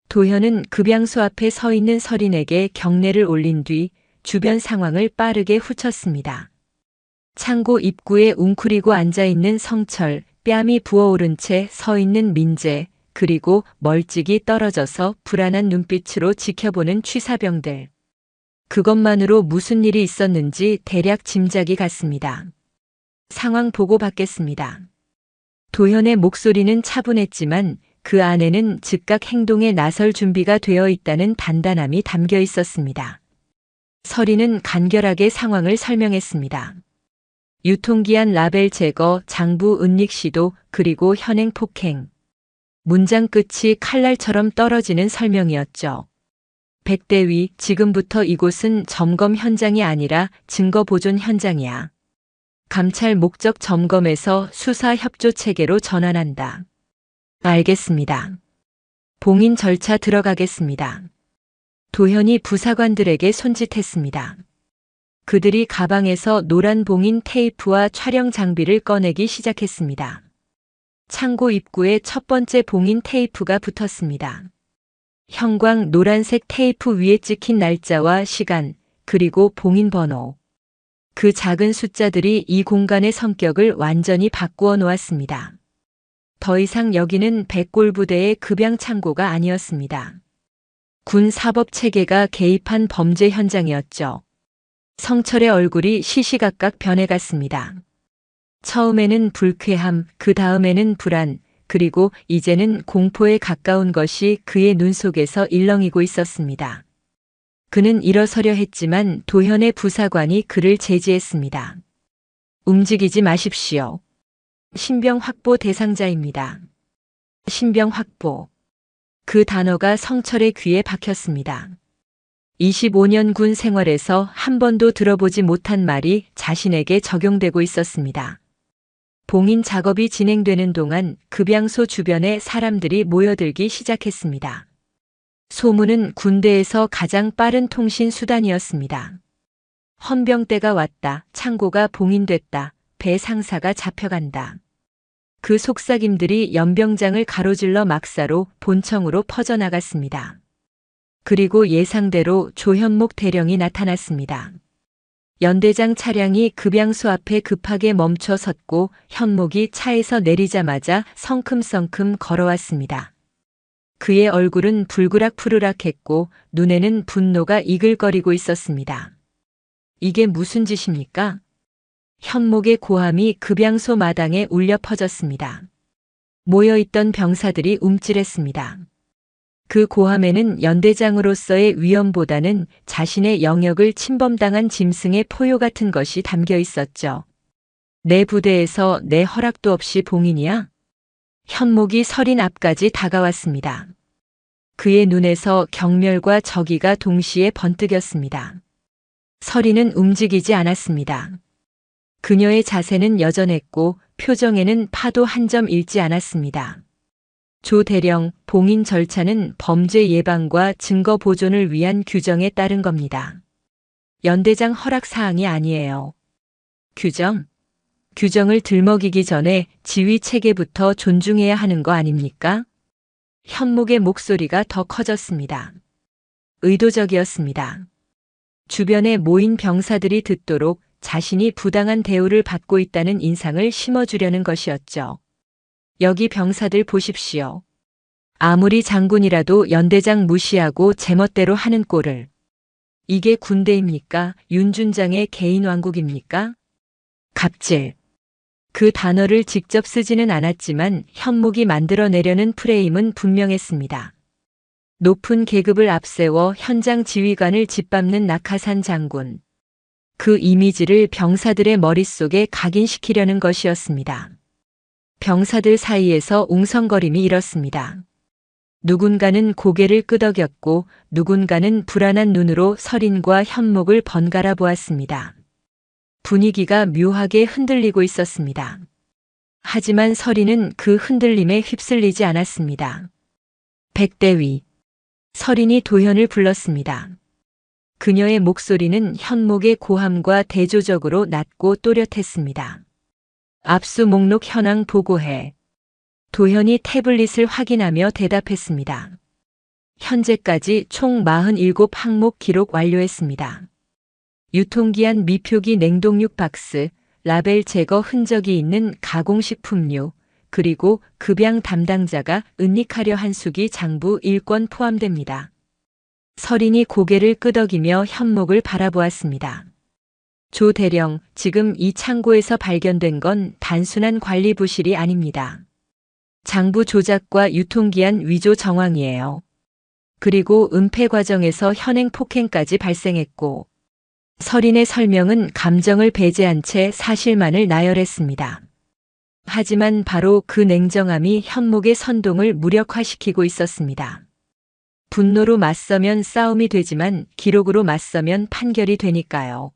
도현은 급양소 앞에 서 있는 서린에게 경례를 올린 뒤 주변 상황을 빠르게 훑었습니다. 창고 입구에 웅크리고 앉아있는 성철, 뺨이 부어오른 채 서 있는 민재, 그리고 멀찍이 떨어져서 불안한 눈빛으로 지켜보는 취사병들. 그것만으로 무슨 일이 있었는지 대략 짐작이 갔습니다. 상황 보고 받겠습니다. 도현의 목소리는 차분했지만 그 안에는 즉각 행동에 나설 준비가 되어 있다는 단단함이 담겨 있었습니다. 서린은 간결하게 상황을 설명했습니다. 유통기한 라벨 제거, 장부 은닉 시도, 그리고 현행 폭행. 문장 끝이 칼날처럼 떨어지는 설명이었죠. 백대위, 지금부터 이곳은 점검 현장이 아니라 증거 보존 현장이야. 감찰 목적 점검에서 수사 협조 체계로 전환한다. 알겠습니다. 봉인 절차 들어가겠습니다. 도현이 부사관들에게 손짓했습니다. 그들이 가방에서 노란 봉인 테이프와 촬영 장비를 꺼내기 시작했습니다. 창고 입구에 첫 번째 봉인 테이프가 붙었습니다. 형광 노란색 테이프 위에 찍힌 날짜와 시간, 그리고 봉인 번호. 그 작은 숫자들이 이 공간의 성격을 완전히 바꾸어 놓았습니다. 더 이상 여기는 백골부대의 급양 창고가 아니었습니다. 군 사법 체계가 개입한 범죄 현장이었죠. 성철의 얼굴이 시시각각 변해갔습니다. 처음에는 불쾌함, 그 다음에는 불안, 그리고 이제는 공포에 가까운 것이 그의 눈 속에서 일렁이고 있었습니다. 그는 일어서려 했지만 도현의 부사관이 그를 제지했습니다. 움직이지 마십시오. 신병 확보 대상자입니다. 신병 확보. 그 단어가 성철의 귀에 박혔습니다. 25년 군 생활에서 한 번도 들어보지 못한 말이 자신에게 적용되고 있었습니다. 봉인 작업이 진행되는 동안 급양소 주변에 사람들이 모여들기 시작했습니다. 소문은 군대에서 가장 빠른 통신 수단이었습니다. 헌병대가 왔다, 창고가 봉인됐다, 배 상사가 잡혀간다. 그 속삭임들이 연병장을 가로질러 막사로 본청으로 퍼져나갔습니다. 그리고 예상대로 조현목 대령이 나타났습니다. 연대장 차량이 급양소 앞에 급하게 멈춰 섰고 현목이 차에서 내리자마자 성큼성큼 걸어왔습니다. 그의 얼굴은 불그락푸르락했고 눈에는 분노가 이글거리고 있었습니다. 이게 무슨 짓입니까? 현목의 고함이 급양소 마당에 울려 퍼졌습니다. 모여있던 병사들이 움찔했습니다. 그 고함에는 연대장으로서의 위엄보다는 자신의 영역을 침범당한 짐승의 포효 같은 것이 담겨 있었죠. 내 부대에서 내 허락도 없이 봉인이야? 현목이 서린 앞까지 다가왔습니다. 그의 눈에서 경멸과 적의가 동시에 번뜩였습니다. 서린은 움직이지 않았습니다. 그녀의 자세는 여전했고 표정에는 파도 한 점 잃지 않았습니다. 조 대령, 봉인 절차는 범죄 예방과 증거 보존을 위한 규정에 따른 겁니다. 연대장 허락 사항이 아니에요. 규정? 규정을 들먹이기 전에 지휘 체계부터 존중해야 하는 거 아닙니까? 현목의 목소리가 더 커졌습니다. 의도적이었습니다. 주변에 모인 병사들이 듣도록 자신이 부당한 대우를 받고 있다는 인상을 심어주려는 것이었죠. 여기 병사들 보십시오. 아무리 장군이라도 연대장 무시하고 제멋대로 하는 꼴을. 이게 군대입니까? 윤준장의 개인 왕국입니까? 갑질. 그 단어를 직접 쓰지는 않았지만 현목이 만들어내려는 프레임은 분명했습니다. 높은 계급을 앞세워 현장 지휘관을 짓밟는 낙하산 장군. 그 이미지를 병사들의 머릿속에 각인시키려는 것이었습니다. 병사들 사이에서 웅성거림이 일었습니다. 누군가는 고개를 끄덕였고 누군가는 불안한 눈으로 서린과 현목을 번갈아 보았습니다. 분위기가 묘하게 흔들리고 있었습니다. 하지만 서린은 그 흔들림에 휩쓸리지 않았습니다. 백대위. 서린이 도현을 불렀습니다. 그녀의 목소리는 현목의 고함과 대조적으로 낮고 또렷했습니다. 압수 목록 현황 보고해. 도현이 태블릿을 확인하며 대답했습니다. 현재까지 총 47 항목 기록 완료했습니다. 유통기한 미표기 냉동육 박스, 라벨 제거 흔적이 있는 가공식품류, 그리고 급양 담당자가 은닉하려 한 숙이 장부 1권 포함됩니다. 서린이 고개를 끄덕이며 현목을 바라보았습니다. 조 대령, 지금 이 창고에서 발견된 건 단순한 관리 부실이 아닙니다. 장부 조작과 유통기한 위조 정황이에요. 그리고 은폐 과정에서 현행 폭행까지 발생했고, 서린의 설명은 감정을 배제한 채 사실만을 나열했습니다. 하지만 바로 그 냉정함이 현목의 선동을 무력화시키고 있었습니다. 분노로 맞서면 싸움이 되지만 기록으로 맞서면 판결이 되니까요.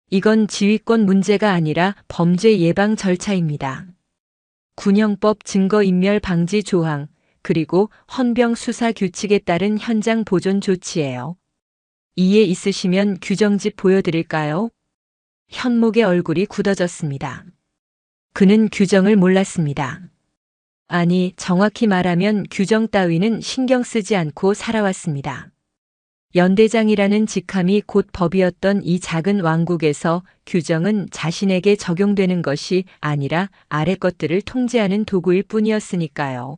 이건 지휘권 문제가 아니라 범죄 예방 절차입니다. 군형법 증거인멸 방지 조항, 그리고 헌병 수사 규칙에 따른 현장 보존 조치예요. 이해 있으시면 규정집 보여드릴까요? 현목의 얼굴이 굳어졌습니다. 그는 규정을 몰랐습니다. 아니, 정확히 말하면 규정 따위는 신경 쓰지 않고 살아왔습니다. 연대장이라는 직함이 곧 법이었던 이 작은 왕국에서 규정은 자신에게 적용되는 것이 아니라 아래 것들을 통제하는 도구일 뿐이었으니까요.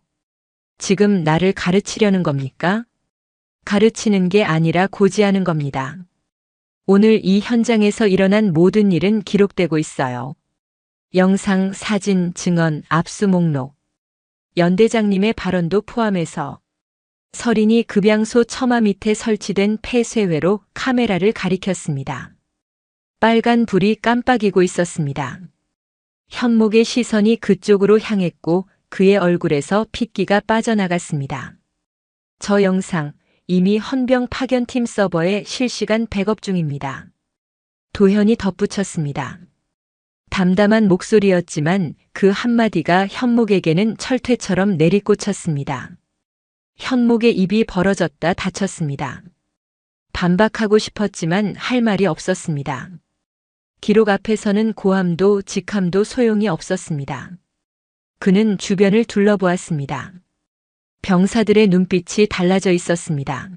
지금 나를 가르치려는 겁니까? 가르치는 게 아니라 고지하는 겁니다. 오늘 이 현장에서 일어난 모든 일은 기록되고 있어요. 영상, 사진, 증언, 압수 목록. 연대장님의 발언도 포함해서 서린이 급양소 처마 밑에 설치된 폐쇄회로 카메라를 가리켰습니다. 빨간 불이 깜빡이고 있었습니다. 현목의 시선이 그쪽으로 향했고 그의 얼굴에서 핏기가 빠져나갔습니다. 저 영상 이미 헌병 파견팀 서버에 실시간 백업 중입니다. 도현이 덧붙였습니다. 담담한 목소리였지만 그 한마디가 현목에게는 철퇴처럼 내리꽂혔습니다. 현목의 입이 벌어졌다 닫혔습니다. 반박하고 싶었지만 할 말이 없었습니다. 기록 앞에서는 고함도 직함도 소용이 없었습니다. 그는 주변을 둘러보았습니다. 병사들의 눈빛이 달라져 있었습니다.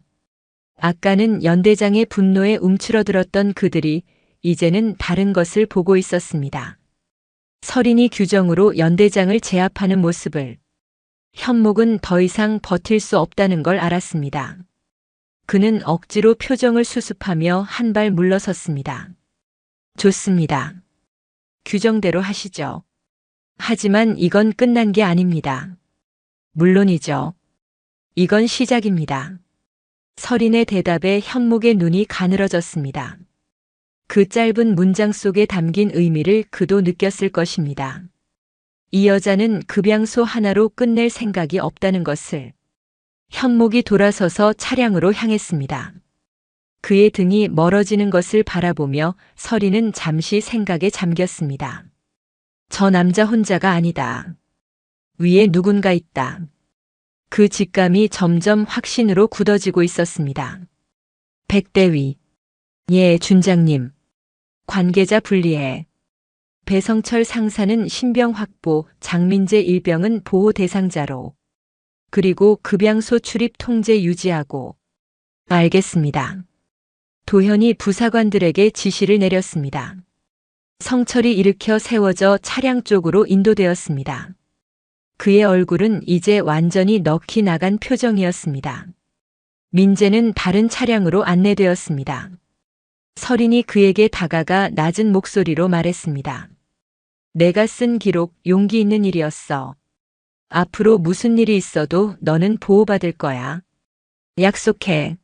아까는 연대장의 분노에 움츠러들었던 그들이 이제는 다른 것을 보고 있었습니다. 서린이 규정으로 연대장을 제압하는 모습을. 현목은 더 이상 버틸 수 없다는 걸 알았습니다. 그는 억지로 표정을 수습하며 한 발 물러섰습니다. 좋습니다. 규정대로 하시죠. 하지만 이건 끝난 게 아닙니다. 물론이죠. 이건 시작입니다. 설인의 대답에 현목의 눈이 가늘어졌습니다. 그 짧은 문장 속에 담긴 의미를 그도 느꼈을 것입니다. 이 여자는 급양소 하나로 끝낼 생각이 없다는 것을. 현목이 돌아서서 차량으로 향했습니다. 그의 등이 멀어지는 것을 바라보며 설이는 잠시 생각에 잠겼습니다. 저 남자 혼자가 아니다. 위에 누군가 있다. 그 직감이 점점 확신으로 굳어지고 있었습니다. 백대위. 예, 준장님. 관계자 분리해. 배성철 상사는 신병 확보, 장민재 일병은 보호 대상자로. 그리고 급양소 출입 통제 유지하고. 알겠습니다. 도현이 부사관들에게 지시를 내렸습니다. 성철이 일으켜 세워져 차량 쪽으로 인도되었습니다. 그의 얼굴은 이제 완전히 넋이 나간 표정이었습니다. 민재는 다른 차량으로 안내되었습니다. 설인이 그에게 다가가 낮은 목소리로 말했습니다. 내가 쓴 기록 용기 있는 일이었어. 앞으로 무슨 일이 있어도 너는 보호받을 거야. 약속해.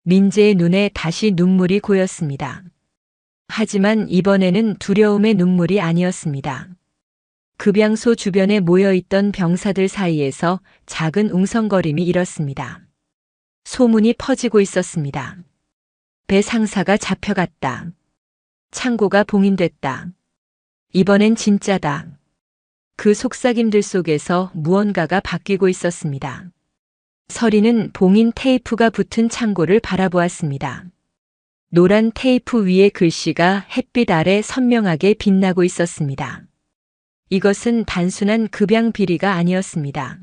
민재의 눈에 다시 눈물이 고였습니다. 하지만 이번에는 두려움의 눈물이 아니었습니다. 급양소 주변에 모여있던 병사들 사이에서 작은 웅성거림이 일었습니다. 소문이 퍼지고 있었습니다. 배 상사가 잡혀갔다. 창고가 봉인됐다. 이번엔 진짜다. 그 속삭임들 속에서 무언가가 바뀌고 있었습니다. 설이는 봉인 테이프가 붙은 창고를 바라보았습니다. 노란 테이프 위에 글씨가 햇빛 아래 선명하게 빛나고 있었습니다. 이것은 단순한 급양 비리가 아니었습니다.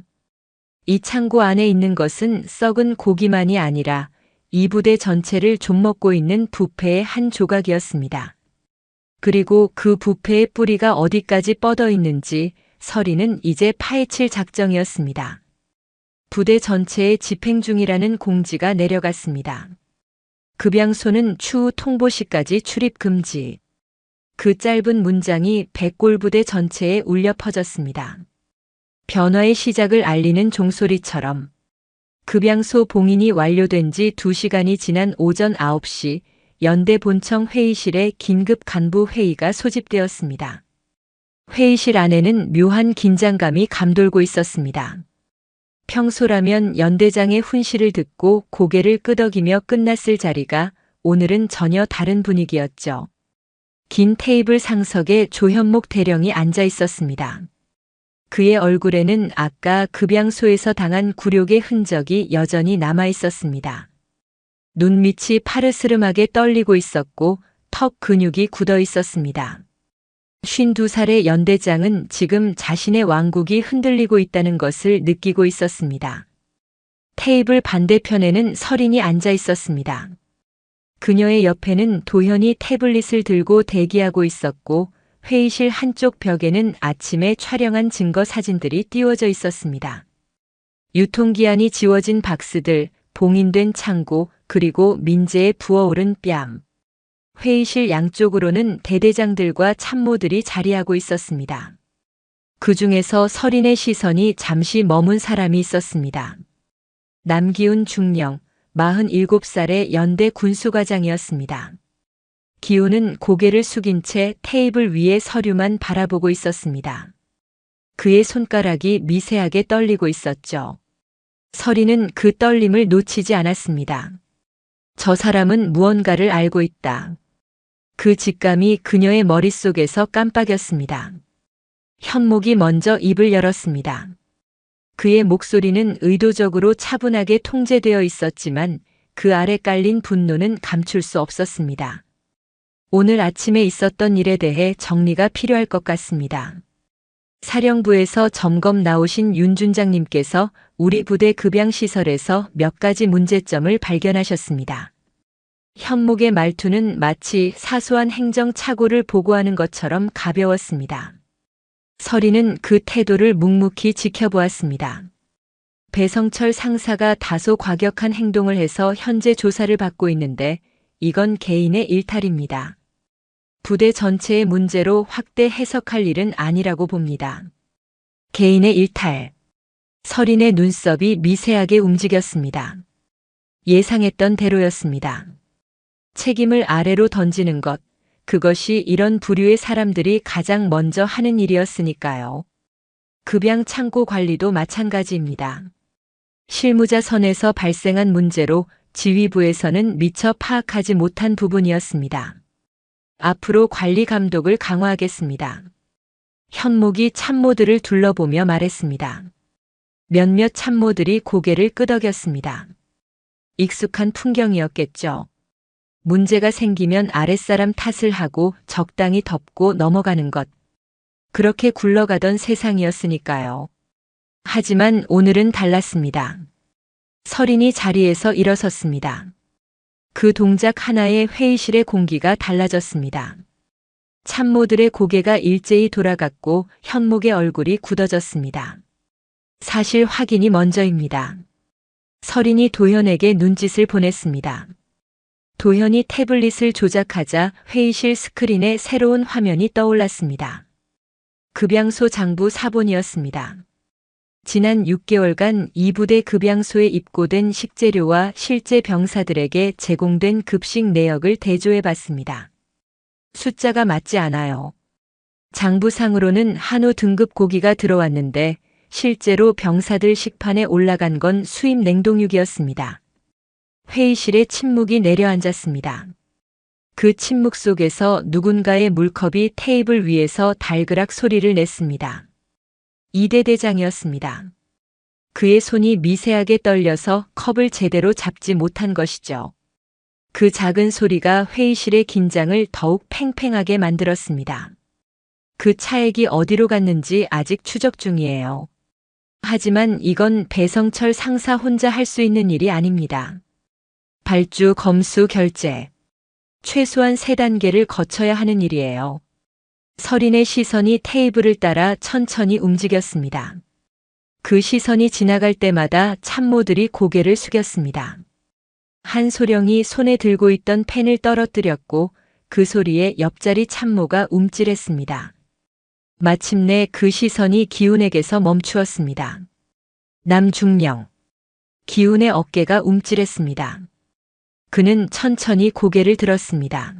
이 창고 안에 있는 것은 썩은 고기만이 아니라 이 부대 전체를 좀먹고 있는 부패의 한 조각이었습니다. 그리고 그 부패의 뿌리가 어디까지 뻗어 있는지 설이는 이제 파헤칠 작정이었습니다. 부대 전체에 집행 중이라는 공지가 내려갔습니다. 급양소는 추후 통보시까지 출입 금지. 그 짧은 문장이 백골부대 전체에 울려 퍼졌습니다. 변화의 시작을 알리는 종소리처럼. 급양소 봉인이 완료된 지 2시간이 지난 오전 9시 연대 본청 회의실에 긴급 간부 회의가 소집되었습니다. 회의실 안에는 묘한 긴장감이 감돌고 있었습니다. 평소라면 연대장의 훈시를 듣고 고개를 끄덕이며 끝났을 자리가 오늘은 전혀 다른 분위기였죠. 긴 테이블 상석에 조현목 대령이 앉아 있었습니다. 그의 얼굴에는 아까 급양소에서 당한 굴욕의 흔적이 여전히 남아 있었습니다. 눈밑이 파르스름하게 떨리고 있었고 턱 근육이 굳어 있었습니다. 52살의 연대장은 지금 자신의 왕국이 흔들리고 있다는 것을 느끼고 있었습니다. 테이블 반대편에는 설인이 앉아 있었습니다. 그녀의 옆에는 도현이 태블릿을 들고 대기하고 있었고 회의실 한쪽 벽에는 아침에 촬영한 증거 사진들이 띄워져 있었습니다. 유통기한이 지워진 박스들, 봉인된 창고, 그리고 민재의 부어오른 뺨. 회의실 양쪽으로는 대대장들과 참모들이 자리하고 있었습니다. 그 중에서 설인의 시선이 잠시 머문 사람이 있었습니다. 남기훈 중령, 47살의 연대 군수과장이었습니다. 기훈은 고개를 숙인 채 테이블 위의 서류만 바라보고 있었습니다. 그의 손가락이 미세하게 떨리고 있었죠. 설이는 그 떨림을 놓치지 않았습니다. 저 사람은 무언가를 알고 있다. 그 직감이 그녀의 머릿속에서 깜빡였습니다. 현목이 먼저 입을 열었습니다. 그의 목소리는 의도적으로 차분하게 통제되어 있었지만 그 아래 깔린 분노는 감출 수 없었습니다. 오늘 아침에 있었던 일에 대해 정리가 필요할 것 같습니다. 사령부에서 점검 나오신 윤 준장님께서 우리 부대 급양시설에서 몇 가지 문제점을 발견하셨습니다. 현목의 말투는 마치 사소한 행정착오를 보고하는 것처럼 가벼웠습니다. 설이는 그 태도를 묵묵히 지켜보았습니다. 배성철 상사가 다소 과격한 행동을 해서 현재 조사를 받고 있는데 이건 개인의 일탈입니다. 부대 전체의 문제로 확대 해석할 일은 아니라고 봅니다. 개인의 일탈. 서린의 눈썹이 미세하게 움직였습니다. 예상했던 대로였습니다. 책임을 아래로 던지는 것, 그것이 이런 부류의 사람들이 가장 먼저 하는 일이었으니까요. 급양 창고 관리도 마찬가지입니다. 실무자 선에서 발생한 문제로 지휘부에서는 미처 파악하지 못한 부분이었습니다. 앞으로 관리 감독을 강화하겠습니다. 현목이 참모들을 둘러보며 말했습니다. 몇몇 참모들이 고개를 끄덕였습니다. 익숙한 풍경이었겠죠. 문제가 생기면 아랫사람 탓을 하고 적당히 덮고 넘어가는 것. 그렇게 굴러가던 세상이었으니까요. 하지만 오늘은 달랐습니다. 서린이 자리에서 일어섰습니다. 그 동작 하나에 회의실의 공기가 달라졌습니다. 참모들의 고개가 일제히 돌아갔고 현목의 얼굴이 굳어졌습니다. 사실 확인이 먼저입니다. 서린이 도현에게 눈짓을 보냈습니다. 도현이 태블릿을 조작하자 회의실 스크린에 새로운 화면이 떠올랐습니다. 급양소 장부 사본이었습니다. 지난 6개월간 이 부대 급양소에 입고된 식재료와 실제 병사들에게 제공된 급식 내역을 대조해 봤습니다. 숫자가 맞지 않아요. 장부상으로는 한우 등급 고기가 들어왔는데 실제로 병사들 식판에 올라간 건 수입 냉동육이었습니다. 회의실에 침묵이 내려앉았습니다. 그 침묵 속에서 누군가의 물컵이 테이블 위에서 달그락 소리를 냈습니다. 이대 대장이었습니다. 그의 손이 미세하게 떨려서 컵을 제대로 잡지 못한 것이죠. 그 작은 소리가 회의실의 긴장을 더욱 팽팽하게 만들었습니다. 그 차액이 어디로 갔는지 아직 추적 중이에요. 하지만 이건 배성철 상사 혼자 할 수 있는 일이 아닙니다. 발주, 검수, 결제. 최소한 3단계를 거쳐야 하는 일이에요. 서린의 시선이 테이블을 따라 천천히 움직였습니다. 그 시선이 지나갈 때마다 참모들이 고개를 숙였습니다. 한소령이 손에 들고 있던 펜을 떨어뜨렸고 그 소리에 옆자리 참모가 움찔했습니다. 마침내 그 시선이 기훈에게서 멈추었습니다. 남중령. 기훈의 어깨가 움찔했습니다. 그는 천천히 고개를 들었습니다.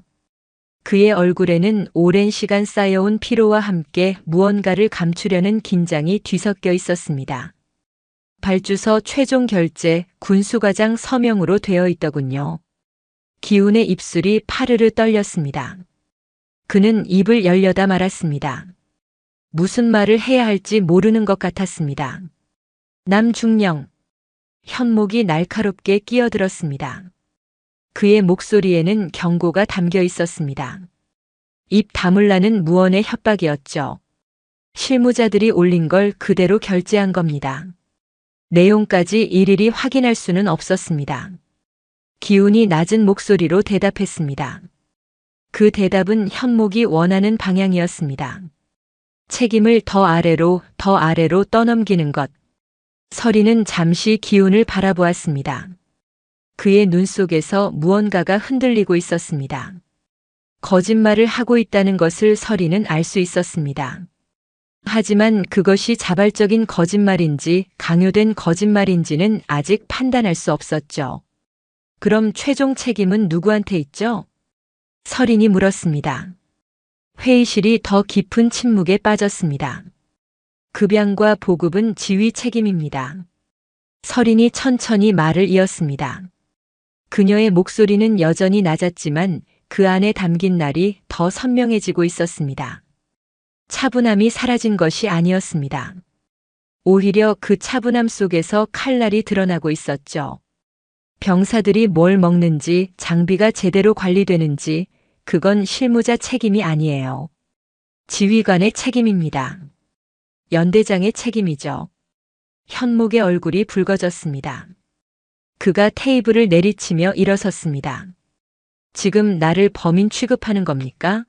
그의 얼굴에는 오랜 시간 쌓여온 피로와 함께 무언가를 감추려는 긴장이 뒤섞여 있었습니다. 발주서 최종 결제 군수과장 서명으로 되어 있더군요. 기훈의 입술이 파르르 떨렸습니다. 그는 입을 열려다 말았습니다. 무슨 말을 해야 할지 모르는 것 같았습니다. 남중령. 현목이 날카롭게 끼어들었습니다. 그의 목소리에는 경고가 담겨 있었습니다. 입 다물라는 무언의 협박이었죠. 실무자들이 올린 걸 그대로 결제한 겁니다. 내용까지 일일이 확인할 수는 없었습니다. 기훈이 낮은 목소리로 대답했습니다. 그 대답은 현목이 원하는 방향이었습니다. 책임을 더 아래로 떠넘기는 것. 서린은 잠시 기훈을 바라보았습니다. 그의 눈 속에서 무언가가 흔들리고 있었습니다. 거짓말을 하고 있다는 것을 서린은 알 수 있었습니다. 하지만 그것이 자발적인 거짓말인지 강요된 거짓말인지는 아직 판단할 수 없었죠. 그럼 최종 책임은 누구한테 있죠? 서린이 물었습니다. 회의실이 더 깊은 침묵에 빠졌습니다. 급양과 보급은 지휘 책임입니다. 서린이 천천히 말을 이었습니다. 그녀의 목소리는 여전히 낮았지만 그 안에 담긴 날이 더 선명해지고 있었습니다. 차분함이 사라진 것이 아니었습니다. 오히려 그 차분함 속에서 칼날이 드러나고 있었죠. 병사들이 뭘 먹는지, 장비가 제대로 관리되는지, 그건 실무자 책임이 아니에요. 지휘관의 책임입니다. 연대장의 책임이죠. 현목의 얼굴이 붉어졌습니다. 그가 테이블을 내리치며 일어섰습니다. 지금 나를 범인 취급하는 겁니까?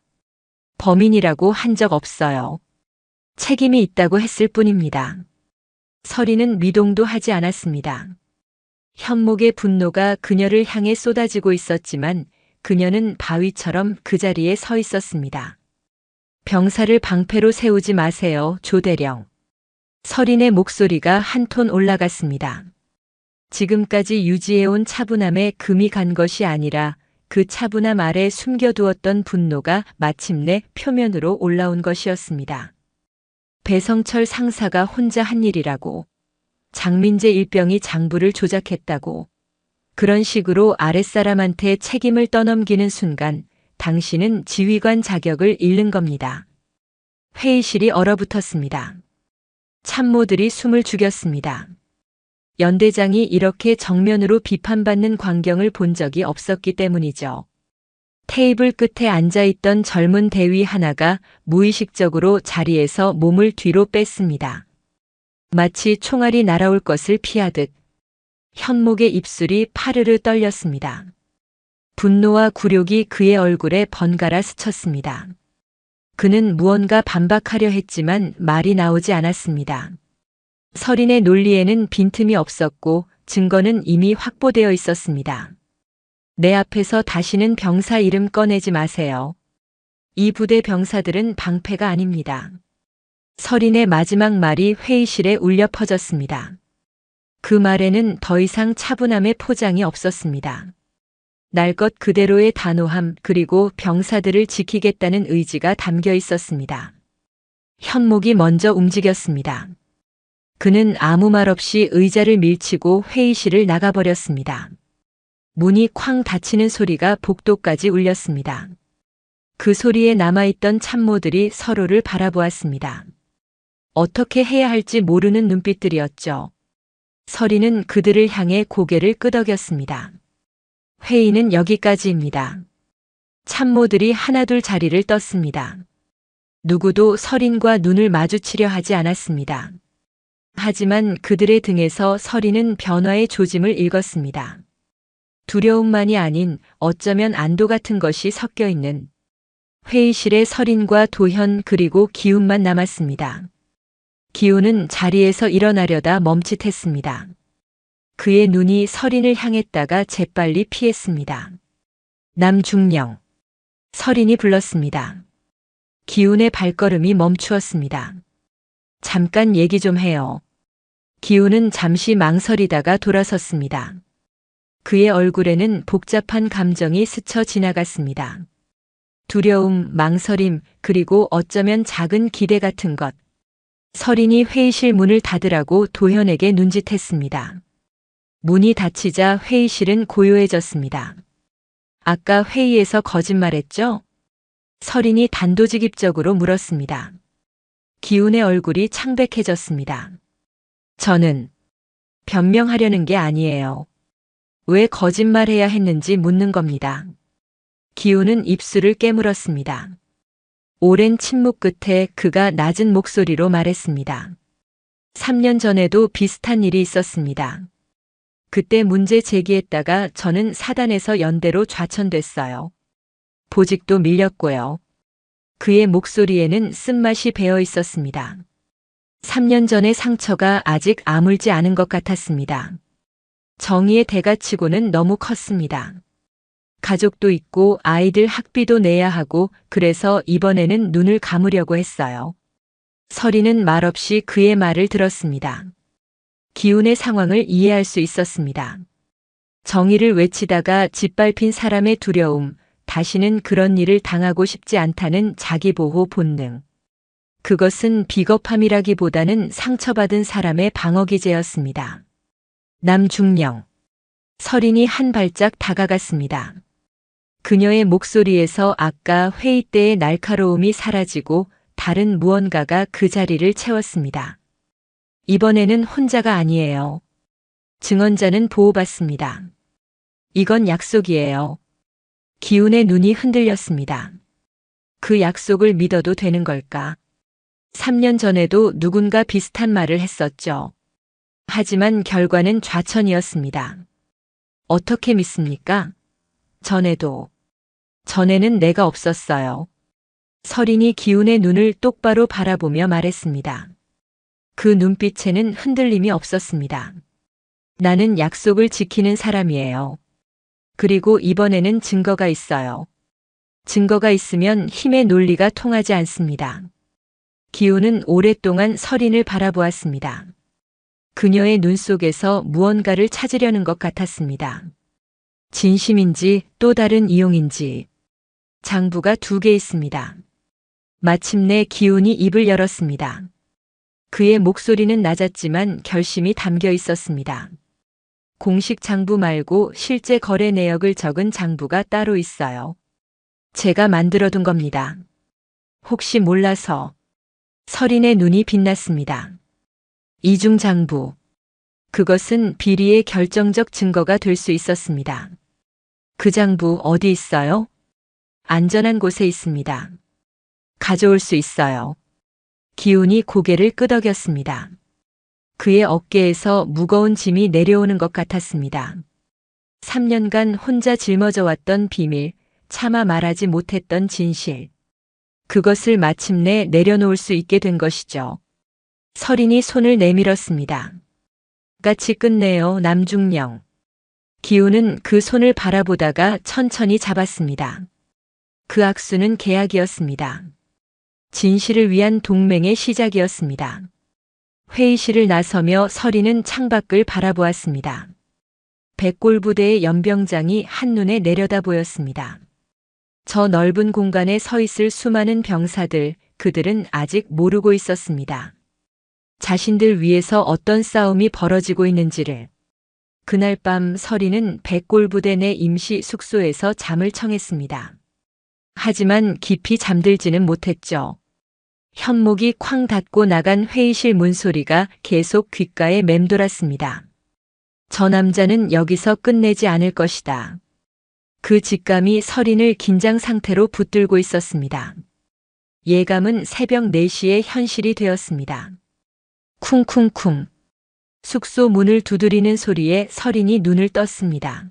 범인이라고 한 적 없어요. 책임이 있다고 했을 뿐입니다. 서린은 미동도 하지 않았습니다. 현목의 분노가 그녀를 향해 쏟아지고 있었지만 그녀는 바위처럼 그 자리에 서 있었습니다. 병사를 방패로 세우지 마세요, 조대령. 서린의 목소리가 한 톤 올라갔습니다. 지금까지 유지해온 차분함에 금이 간 것이 아니라 그 차분함 아래 숨겨두었던 분노가 마침내 표면으로 올라온 것이었습니다. 배성철 상사가 혼자 한 일이라고, 장민재 일병이 장부를 조작했다고, 그런 식으로 아랫사람한테 책임을 떠넘기는 순간 당신은 지휘관 자격을 잃는 겁니다. 회의실이 얼어붙었습니다. 참모들이 숨을 죽였습니다. 연대장이 이렇게 정면으로 비판받는 광경을 본 적이 없었기 때문이죠. 테이블 끝에 앉아있던 젊은 대위 하나가 무의식적으로 자리에서 몸을 뒤로 뺐습니다. 마치 총알이 날아올 것을 피하듯 현목의 입술이 파르르 떨렸습니다. 분노와 굴욕이 그의 얼굴에 번갈아 스쳤습니다. 그는 무언가 반박하려 했지만 말이 나오지 않았습니다. 서린의 논리에는 빈틈이 없었고 증거는 이미 확보되어 있었습니다. 내 앞에서 다시는 병사 이름 꺼내지 마세요. 이 부대 병사들은 방패가 아닙니다. 서린의 마지막 말이 회의실에 울려 퍼졌습니다. 그 말에는 더 이상 차분함의 포장이 없었습니다. 날 것 그대로의 단호함 그리고 병사들을 지키겠다는 의지가 담겨 있었습니다. 현목이 먼저 움직였습니다. 그는 아무 말 없이 의자를 밀치고 회의실을 나가버렸습니다. 문이 쾅 닫히는 소리가 복도까지 울렸습니다. 그 소리에 남아있던 참모들이 서로를 바라보았습니다. 어떻게 해야 할지 모르는 눈빛들이었죠. 서린은 그들을 향해 고개를 끄덕였습니다. 회의는 여기까지입니다. 참모들이 하나둘 자리를 떴습니다. 누구도 서린과 눈을 마주치려 하지 않았습니다. 하지만 그들의 등에서 서린은 변화의 조짐을 읽었습니다. 두려움만이 아닌 어쩌면 안도 같은 것이 섞여 있는. 회의실에 서린과 도현 그리고 기훈만 남았습니다. 기훈은 자리에서 일어나려다 멈칫했습니다. 그의 눈이 서린을 향했다가 재빨리 피했습니다. 남중령. 서린이 불렀습니다. 기훈의 발걸음이 멈추었습니다. 잠깐 얘기 좀 해요. 기훈은 잠시 망설이다가 돌아섰습니다. 그의 얼굴에는 복잡한 감정이 스쳐 지나갔습니다. 두려움, 망설임, 그리고 어쩌면 작은 기대 같은 것. 서린이 회의실 문을 닫으라고 도현에게 눈짓했습니다. 문이 닫히자 회의실은 고요해졌습니다. 아까 회의에서 거짓말했죠? 서린이 단도직입적으로 물었습니다. 기훈의 얼굴이 창백해졌습니다. 저는 변명하려는 게 아니에요. 왜 거짓말해야 했는지 묻는 겁니다. 기훈은 입술을 깨물었습니다. 오랜 침묵 끝에 그가 낮은 목소리로 말했습니다. 3년 전에도 비슷한 일이 있었습니다. 그때 문제 제기했다가 저는 사단에서 연대로 좌천됐어요. 보직도 밀렸고요. 그의 목소리에는 쓴맛이 배어 있었습니다. 3년 전의 상처가 아직 아물지 않은 것 같았습니다. 정의의 대가치고는 너무 컸습니다. 가족도 있고 아이들 학비도 내야 하고 그래서 이번에는 눈을 감으려고 했어요. 서린은 말없이 그의 말을 들었습니다. 기훈의 상황을 이해할 수 있었습니다. 정의를 외치다가 짓밟힌 사람의 두려움, 다시는 그런 일을 당하고 싶지 않다는 자기보호 본능. 그것은 비겁함이라기보다는 상처받은 사람의 방어기제였습니다. 남중령. 서린이 한 발짝 다가갔습니다. 그녀의 목소리에서 아까 회의 때의 날카로움이 사라지고 다른 무언가가 그 자리를 채웠습니다. 이번에는 혼자가 아니에요. 증언자는 보호받습니다. 이건 약속이에요. 기훈의 눈이 흔들렸습니다. 그 약속을 믿어도 되는 걸까? 3년 전에도 누군가 비슷한 말을 했었죠. 하지만 결과는 좌천이었습니다. 어떻게 믿습니까? 전에는 내가 없었어요. 서린이 기훈의 눈을 똑바로 바라보며 말했습니다. 그 눈빛에는 흔들림이 없었습니다. 나는 약속을 지키는 사람이에요. 그리고 이번에는 증거가 있어요. 증거가 있으면 힘의 논리가 통하지 않습니다. 기훈은 오랫동안 서린을 바라보았습니다. 그녀의 눈 속에서 무언가를 찾으려는 것 같았습니다. 진심인지 또 다른 이용인지. 장부가 2개 있습니다. 마침내 기훈이 입을 열었습니다. 그의 목소리는 낮았지만 결심이 담겨 있었습니다. 공식 장부 말고 실제 거래 내역을 적은 장부가 따로 있어요. 제가 만들어둔 겁니다. 혹시 몰라서. 서린의 눈이 빛났습니다. 이중 장부. 그것은 비리의 결정적 증거가 될 수 있었습니다. 그 장부 어디 있어요? 안전한 곳에 있습니다. 가져올 수 있어요. 기훈이 고개를 끄덕였습니다. 그의 어깨에서 무거운 짐이 내려오는 것 같았습니다. 3년간 혼자 짊어져 왔던 비밀, 차마 말하지 못했던 진실. 그것을 마침내 내려놓을 수 있게 된 것이죠. 서린이 손을 내밀었습니다. 같이 끝내요, 남중령. 기훈은 그 손을 바라보다가 천천히 잡았습니다. 그 악수는 계약이었습니다. 진실을 위한 동맹의 시작이었습니다. 회의실을 나서며 서린은 창밖을 바라보았습니다. 백골부대의 연병장이 한눈에 내려다 보였습니다. 저 넓은 공간에 서 있을 수많은 병사들, 그들은 아직 모르고 있었습니다. 자신들 위해서 어떤 싸움이 벌어지고 있는지를. 그날 밤 서린은 백골부대 내 임시 숙소에서 잠을 청했습니다. 하지만 깊이 잠들지는 못했죠. 현목이 쾅 닫고 나간 회의실 문소리가 계속 귓가에 맴돌았습니다. 저 남자는 여기서 끝내지 않을 것이다. 그 직감이 서린을 긴장 상태로 붙들고 있었습니다. 예감은 새벽 4시에 현실이 되었습니다. 쿵쿵쿵. 숙소 문을 두드리는 소리에 서린이 눈을 떴습니다.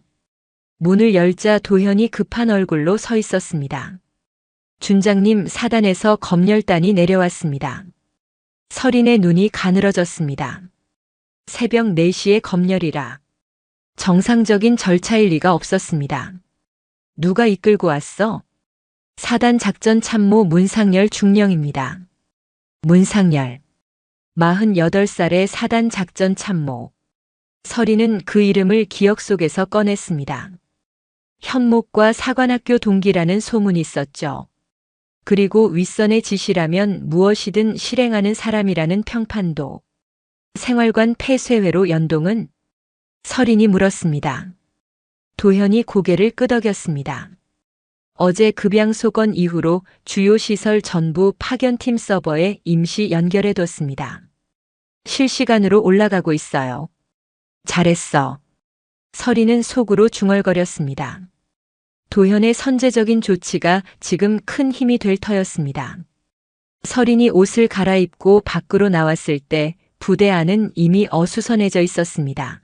문을 열자 도현이 급한 얼굴로 서 있었습니다. 준장님, 사단에서 검열단이 내려왔습니다. 서린의 눈이 가늘어졌습니다. 새벽 4시에 검열이라. 정상적인 절차일 리가 없었습니다. 누가 이끌고 왔어? 사단 작전 참모 문상열 중령입니다. 문상열. 48살의 사단 작전 참모. 서린은 그 이름을 기억 속에서 꺼냈습니다. 현목과 사관학교 동기라는 소문이 있었죠. 그리고 윗선의 지시라면 무엇이든 실행하는 사람이라는 평판도. 생활관 폐쇄회로 연동은? 서린이 물었습니다. 도현이 고개를 끄덕였습니다. 어제 급양소건 이후로 주요 시설 전부 파견팀 서버에 임시 연결해뒀습니다. 실시간으로 올라가고 있어요. 잘했어. 서린은 속으로 중얼거렸습니다. 도현의 선제적인 조치가 지금 큰 힘이 될 터였습니다. 서린이 옷을 갈아입고 밖으로 나왔을 때 부대 안은 이미 어수선해져 있었습니다.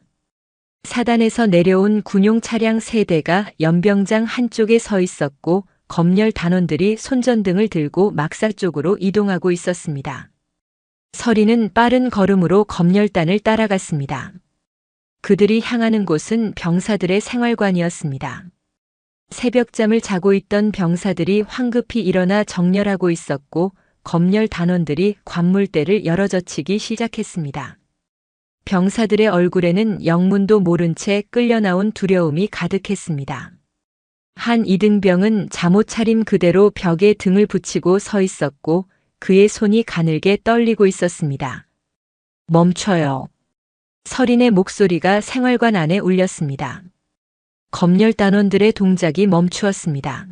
사단에서 내려온 군용 차량 3대가 연병장 한쪽에 서 있었고 검열 단원들이 손전등을 들고 막사 쪽으로 이동하고 있었습니다. 서린은 빠른 걸음으로 검열단을 따라갔습니다. 그들이 향하는 곳은 병사들의 생활관이었습니다. 새벽잠을 자고 있던 병사들이 황급히 일어나 정렬하고 있었고 검열 단원들이 관물대를 열어젖히기 시작했습니다. 병사들의 얼굴에는 영문도 모른 채 끌려나온 두려움이 가득했습니다. 한 이등병은 잠옷 차림 그대로 벽에 등을 붙이고 서 있었고 그의 손이 가늘게 떨리고 있었습니다. 멈춰요. 서린의 목소리가 생활관 안에 울렸습니다. 검열 단원들의 동작이 멈추었습니다.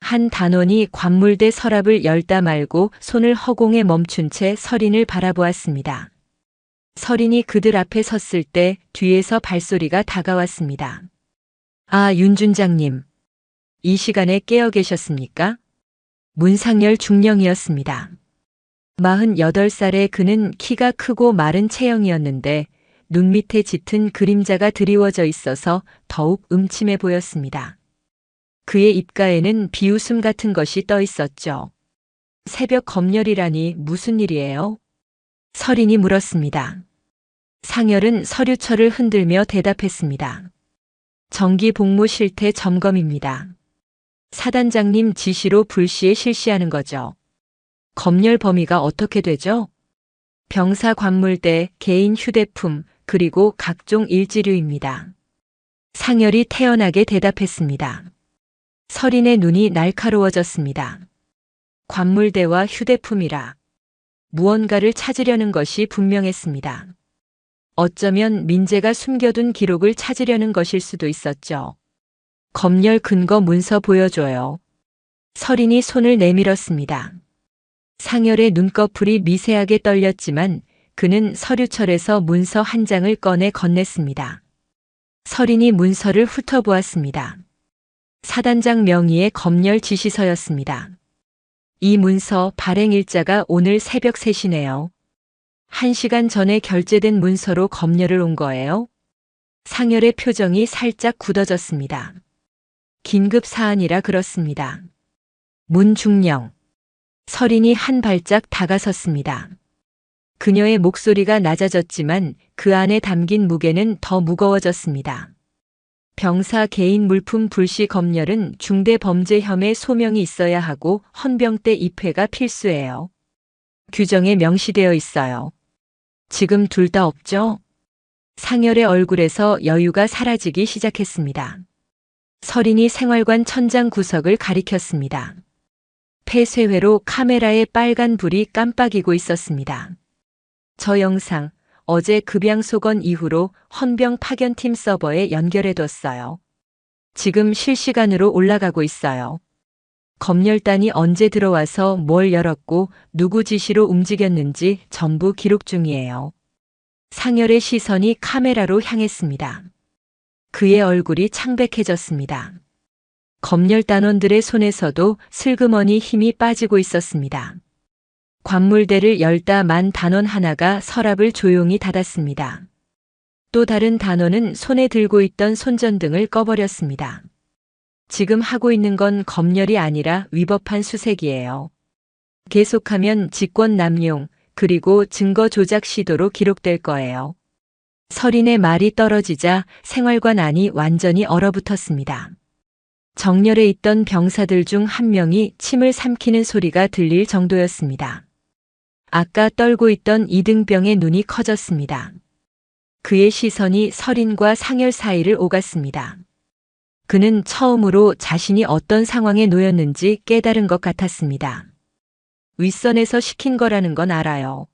한 단원이 관물대 서랍을 열다 말고 손을 허공에 멈춘 채 서린을 바라보았습니다. 서린이 그들 앞에 섰을 때 뒤에서 발소리가 다가왔습니다. 아, 윤 준장님. 이 시간에 깨어 계셨습니까? 문상열 중령이었습니다. 48살의 그는 키가 크고 마른 체형이었는데 눈 밑에 짙은 그림자가 드리워져 있어서 더욱 음침해 보였습니다. 그의 입가에는 비웃음 같은 것이 떠 있었죠. 새벽 검열이라니 무슨 일이에요? 서린이 물었습니다. 상열은 서류철을 흔들며 대답했습니다. 정기 복무 실태 점검입니다. 사단장님 지시로 불시에 실시하는 거죠. 검열 범위가 어떻게 되죠? 병사 관물대, 개인 휴대품, 그리고 각종 일지류입니다. 상열이 태연하게 대답했습니다. 서린의 눈이 날카로워졌습니다. 관물대와 휴대품이라 무언가를 찾으려는 것이 분명했습니다. 어쩌면 민재가 숨겨둔 기록을 찾으려는 것일 수도 있었죠. 검열 근거 문서 보여줘요. 서린이 손을 내밀었습니다. 상열의 눈꺼풀이 미세하게 떨렸지만 그는 서류철에서 문서 한 장을 꺼내 건넸습니다. 서린이 문서를 훑어보았습니다. 사단장 명의의 검열 지시서였습니다. 이 문서 발행일자가 오늘 새벽 3시네요. 1시간 전에 결제된 문서로 검열을 온 거예요? 상열의 표정이 살짝 굳어졌습니다. 긴급 사안이라 그렇습니다. 문중령. 서린이 한 발짝 다가섰습니다. 그녀의 목소리가 낮아졌지만 그 안에 담긴 무게는 더 무거워졌습니다. 병사 개인 물품 불시 검열은 중대 범죄 혐의 소명이 있어야 하고 헌병대 입회가 필수예요. 규정에 명시되어 있어요. 지금 둘 다 없죠? 상열의 얼굴에서 여유가 사라지기 시작했습니다. 서린이 생활관 천장 구석을 가리켰습니다. 폐쇄회로 카메라에 빨간 불이 깜빡이고 있었습니다. 저 영상 어제 급양소건 이후로 헌병 파견팀 서버에 연결해뒀어요. 지금 실시간으로 올라가고 있어요. 검열단이 언제 들어와서 뭘 열었고 누구 지시로 움직였는지 전부 기록 중이에요. 상열의 시선이 카메라로 향했습니다. 그의 얼굴이 창백해졌습니다. 검열단원들의 손에서도 슬그머니 힘이 빠지고 있었습니다. 관물대를 열다 만 단원 하나가 서랍을 조용히 닫았습니다. 또 다른 단원은 손에 들고 있던 손전등을 꺼버렸습니다. 지금 하고 있는 건 검열이 아니라 위법한 수색이에요. 계속하면 직권 남용, 그리고 증거 조작 시도로 기록될 거예요. 서린의 말이 떨어지자 생활관 안이 완전히 얼어붙었습니다. 정렬에 있던 병사들 중 한 명이 침을 삼키는 소리가 들릴 정도였습니다. 아까 떨고 있던 이등병의 눈이 커졌습니다. 그의 시선이 서린과 상열 사이를 오갔습니다. 그는 처음으로 자신이 어떤 상황에 놓였는지 깨달은 것 같았습니다. 윗선에서 시킨 거라는 건 알아요.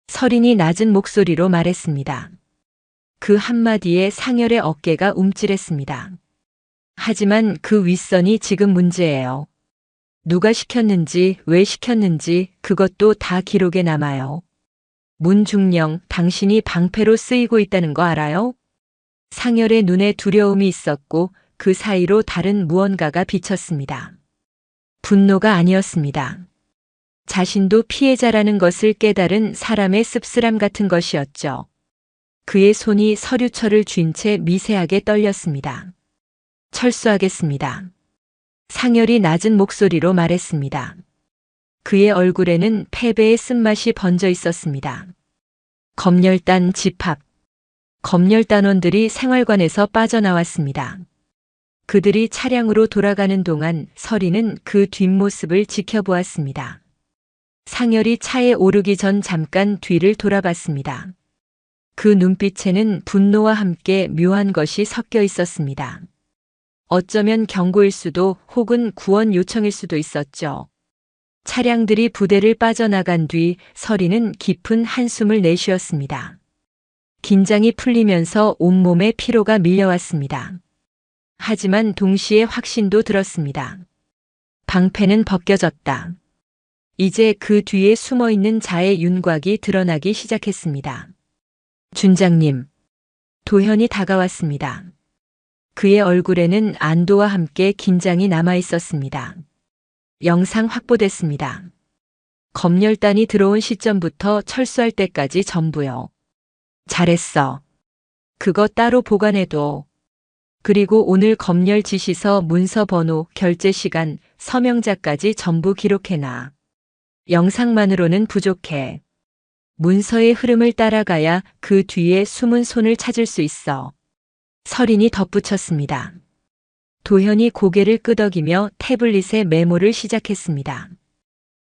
서린이 낮은 목소리로 말했습니다. 그 한마디에 상열의 어깨가 움찔했습니다. 하지만 그 윗선이 지금 문제예요. 누가 시켰는지, 왜 시켰는지 그것도 다 기록에 남아요. 문중령, 당신이 방패로 쓰이고 있다는 거 알아요? 상열의 눈에 두려움이 있었고 그 사이로 다른 무언가가 비쳤습니다. 분노가 아니었습니다. 자신도 피해자라는 것을 깨달은 사람의 씁쓸함 같은 것이었죠. 그의 손이 서류철을 쥔 채 미세하게 떨렸습니다. 철수하겠습니다. 상열이 낮은 목소리로 말했습니다. 그의 얼굴에는 패배의 쓴맛이 번져 있었습니다. 검열단 집합. 검열단원들이 생활관에서 빠져나왔습니다. 그들이 차량으로 돌아가는 동안 서린은 그 뒷모습을 지켜보았습니다. 상열이 차에 오르기 전 잠깐 뒤를 돌아봤습니다. 그 눈빛에는 분노와 함께 묘한 것이 섞여 있었습니다. 어쩌면 경고일 수도 혹은 구원 요청일 수도 있었죠. 차량들이 부대를 빠져나간 뒤 서린은 깊은 한숨을 내쉬었습니다. 긴장이 풀리면서 온몸에 피로가 밀려왔습니다. 하지만 동시에 확신도 들었습니다. 방패는 벗겨졌다. 이제 그 뒤에 숨어있는 자의 윤곽이 드러나기 시작했습니다. 준장님. 도현이 다가왔습니다. 그의 얼굴에는 안도와 함께 긴장이 남아 있었습니다. 영상 확보됐습니다. 검열단이 들어온 시점부터 철수할 때까지 전부요. 잘했어. 그거 따로 보관해둬. 그리고 오늘 검열 지시서 문서 번호, 결제 시간, 서명자까지 전부 기록해놔. 영상만으로는 부족해. 문서의 흐름을 따라가야 그 뒤에 숨은 손을 찾을 수 있어. 서린이 덧붙였습니다. 도현이 고개를 끄덕이며 태블릿에 메모를 시작했습니다.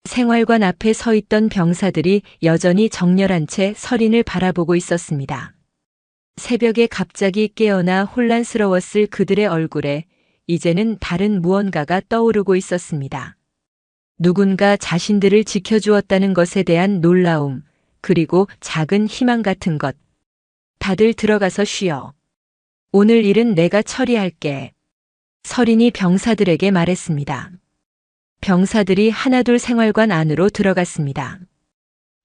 생활관 앞에 서 있던 병사들이 여전히 정렬한 채 서린을 바라보고 있었습니다. 새벽에 갑자기 깨어나 혼란스러웠을 그들의 얼굴에 이제는 다른 무언가가 떠오르고 있었습니다. 누군가 자신들을 지켜주었다는 것에 대한 놀라움, 그리고 작은 희망 같은 것. 다들 들어가서 쉬어. 오늘 일은 내가 처리할게. 서린이 병사들에게 말했습니다. 병사들이 하나둘 생활관 안으로 들어갔습니다.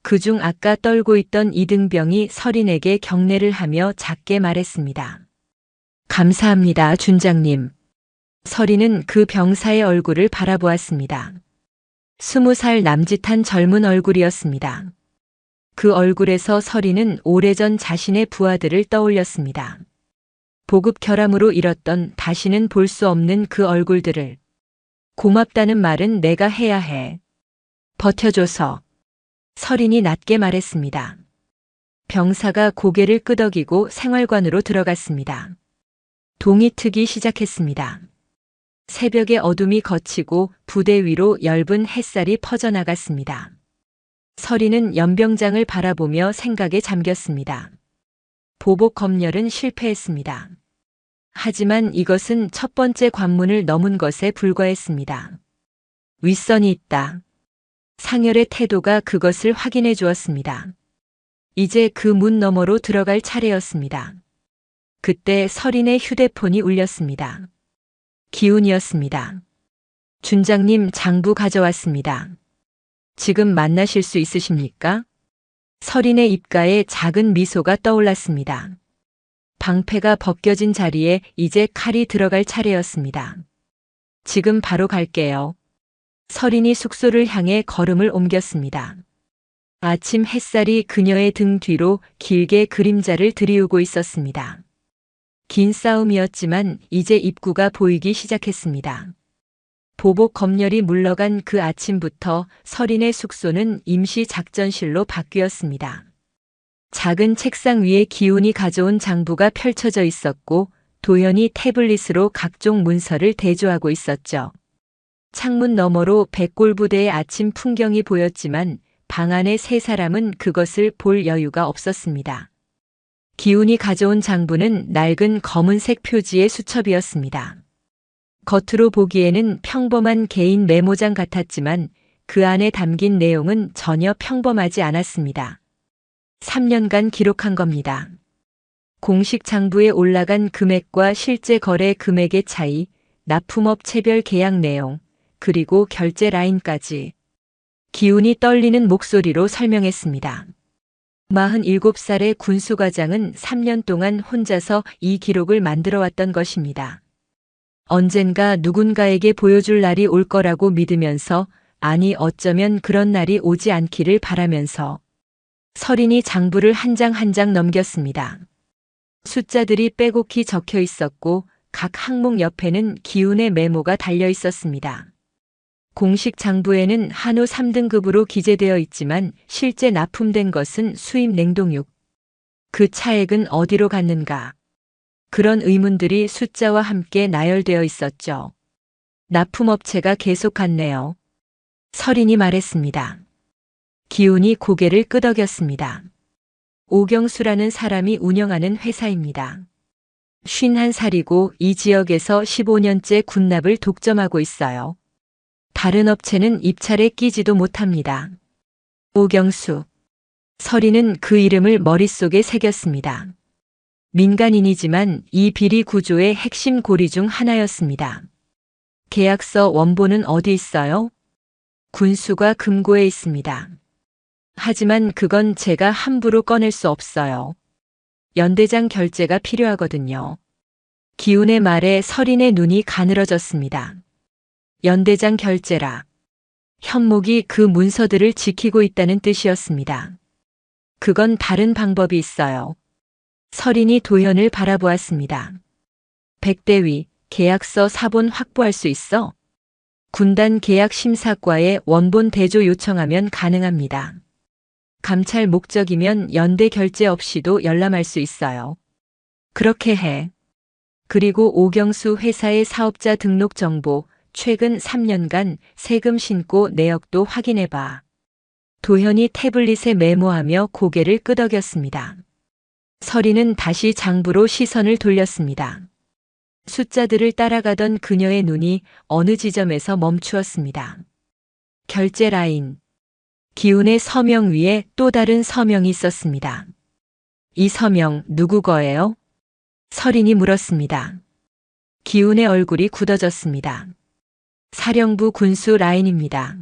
그중 아까 떨고 있던 이등병이 서린에게 경례를 하며 작게 말했습니다. 감사합니다, 준장님. 서린은 그 병사의 얼굴을 바라보았습니다. 20살 남짓한 젊은 얼굴이었습니다. 그 얼굴에서 서린은 오래전 자신의 부하들을 떠올렸습니다. 보급 결함으로 잃었던 다시는 볼 수 없는 그 얼굴들을. 고맙다는 말은 내가 해야 해. 버텨줘서. 서린이 낮게 말했습니다. 병사가 고개를 끄덕이고 생활관으로 들어갔습니다. 동이 트기 시작했습니다. 새벽의 어둠이 걷히고 부대 위로 엷은 햇살이 퍼져나갔습니다. 서린은 연병장을 바라보며 생각에 잠겼습니다. 보복 검열은 실패했습니다. 하지만 이것은 첫 번째 관문을 넘은 것에 불과했습니다. 윗선이 있다. 상열의 태도가 그것을 확인해 주었습니다. 이제 그 문 너머로 들어갈 차례였습니다. 그때 서린의 휴대폰이 울렸습니다. 기훈이었습니다. 준장님, 장부 가져왔습니다. 지금 만나실 수 있으십니까? 서린의 입가에 작은 미소가 떠올랐습니다. 방패가 벗겨진 자리에 이제 칼이 들어갈 차례였습니다. 지금 바로 갈게요. 서린이 숙소를 향해 걸음을 옮겼습니다. 아침 햇살이 그녀의 등 뒤로 길게 그림자를 들이우고 있었습니다. 긴 싸움이었지만 이제 입구가 보이기 시작했습니다. 보복 검열이 물러간 그 아침부터 서린의 숙소는 임시 작전실로 바뀌었습니다. 작은 책상 위에 기훈이 가져온 장부가 펼쳐져 있었고 도연이 태블릿으로 각종 문서를 대조하고 있었죠. 창문 너머로 백골부대의 아침 풍경이 보였지만 방 안에 세 사람은 그것을 볼 여유가 없었습니다. 기훈이 가져온 장부는 낡은 검은색 표지의 수첩이었습니다. 겉으로 보기에는 평범한 개인 메모장 같았지만 그 안에 담긴 내용은 전혀 평범하지 않았습니다. 3년간 기록한 겁니다. 공식 장부에 올라간 금액과 실제 거래 금액의 차이, 납품업체별 계약 내용, 그리고 결제 라인까지. 기훈이 떨리는 목소리로 설명했습니다. 47살의 군수과장은 3년 동안 혼자서 이 기록을 만들어왔던 것입니다. 언젠가 누군가에게 보여줄 날이 올 거라고 믿으면서, 아니 어쩌면 그런 날이 오지 않기를 바라면서. 서린이 장부를 한 장 한 장 넘겼습니다. 숫자들이 빼곡히 적혀 있었고 각 항목 옆에는 기훈의 메모가 달려 있었습니다. 공식 장부에는 한우 3등급으로 기재되어 있지만 실제 납품된 것은 수입 냉동육. 그 차액은 어디로 갔는가? 그런 의문들이 숫자와 함께 나열되어 있었죠. 납품업체가 계속 갔네요. 서린이 말했습니다. 기훈이 고개를 끄덕였습니다. 오경수라는 사람이 운영하는 회사입니다. 51살이고 이 지역에서 15년째 군납을 독점하고 있어요. 다른 업체는 입찰에 끼지도 못합니다. 오경수. 서린은 그 이름을 머릿속에 새겼습니다. 민간인이지만 이 비리 구조의 핵심 고리 중 하나였습니다. 계약서 원본은 어디 있어요? 군수가 금고에 있습니다. 하지만 그건 제가 함부로 꺼낼 수 없어요. 연대장 결재가 필요하거든요. 기훈의 말에 서린의 눈이 가늘어졌습니다. 연대장 결재라. 현목이 그 문서들을 지키고 있다는 뜻이었습니다. 그건 다른 방법이 있어요. 서린이 도연을 바라보았습니다. 백대위, 계약서 사본 확보할 수 있어? 군단 계약 심사과에 원본 대조 요청하면 가능합니다. 감찰 목적이면 연대 결재 없이도 열람할 수 있어요. 그렇게 해. 그리고 오경수 회사의 사업자 등록 정보, 최근 3년간 세금 신고 내역도 확인해봐. 도현이 태블릿에 메모하며 고개를 끄덕였습니다. 서리는 다시 장부로 시선을 돌렸습니다. 숫자들을 따라가던 그녀의 눈이 어느 지점에서 멈추었습니다. 결제 라인. 기훈의 서명 위에 또 다른 서명이 있었습니다. 이 서명 누구 거예요? 서린이 물었습니다. 기훈의 얼굴이 굳어졌습니다. 사령부 군수 라인입니다.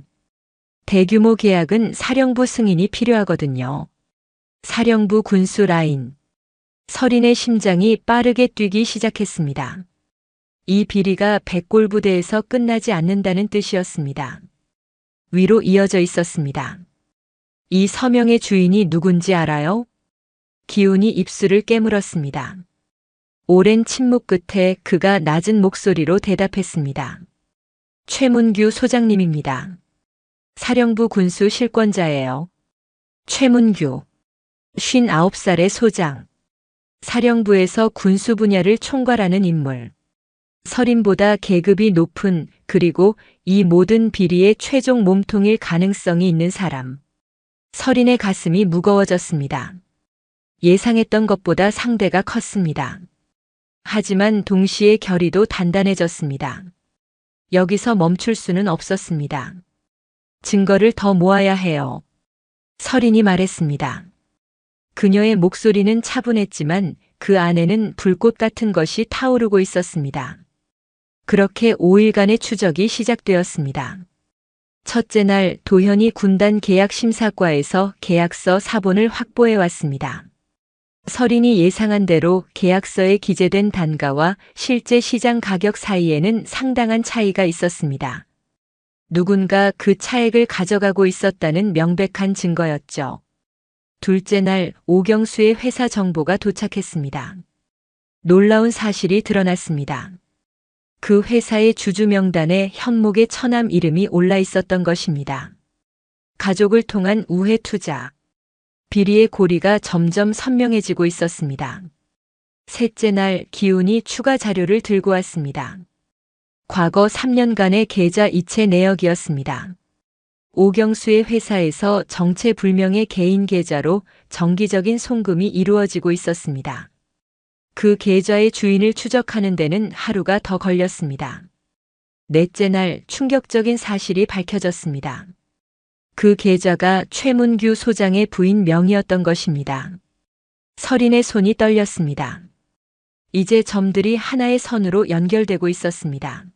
대규모 계약은 사령부 승인이 필요하거든요. 사령부 군수 라인. 서린의 심장이 빠르게 뛰기 시작했습니다. 이 비리가 백골부대에서 끝나지 않는다는 뜻이었습니다. 위로 이어져 있었습니다. 이 서명의 주인이 누군지 알아요? 기훈이 입술을 깨물었습니다. 오랜 침묵 끝에 그가 낮은 목소리로 대답했습니다. 최문규 소장님입니다. 사령부 군수 실권자예요. 최문규. 59살의 소장. 사령부에서 군수 분야를 총괄하는 인물. 서린보다 계급이 높은, 그리고 이 모든 비리의 최종 몸통일 가능성이 있는 사람. 서린의 가슴이 무거워졌습니다. 예상했던 것보다 상대가 컸습니다. 하지만 동시에 결의도 단단해졌습니다. 여기서 멈출 수는 없었습니다. 증거를 더 모아야 해요. 서린이 말했습니다. 그녀의 목소리는 차분했지만 그 안에는 불꽃 같은 것이 타오르고 있었습니다. 그렇게 5일간의 추적이 시작되었습니다. 첫째 날 도현이 군단 계약 심사과에서 계약서 사본을 확보해 왔습니다. 서린이 예상한 대로 계약서에 기재된 단가와 실제 시장 가격 사이에는 상당한 차이가 있었습니다. 누군가 그 차액을 가져가고 있었다는 명백한 증거였죠. 둘째 날 오경수의 회사 정보가 도착했습니다. 놀라운 사실이 드러났습니다. 그 회사의 주주 명단에 현목의 처남 이름이 올라 있었던 것입니다. 가족을 통한 우회 투자. 비리의 고리가 점점 선명해지고 있었습니다. 셋째 날 기훈이 추가 자료를 들고 왔습니다. 과거 3년간의 계좌 이체 내역이었습니다. 오경수의 회사에서 정체불명의 개인 계좌로 정기적인 송금이 이루어지고 있었습니다. 그 계좌의 주인을 추적하는 데는 하루가 더 걸렸습니다. 넷째 날 충격적인 사실이 밝혀졌습니다. 그 계좌가 최문규 소장의 부인 명의였던 것입니다. 서린의 손이 떨렸습니다. 이제 점들이 하나의 선으로 연결되고 있었습니다.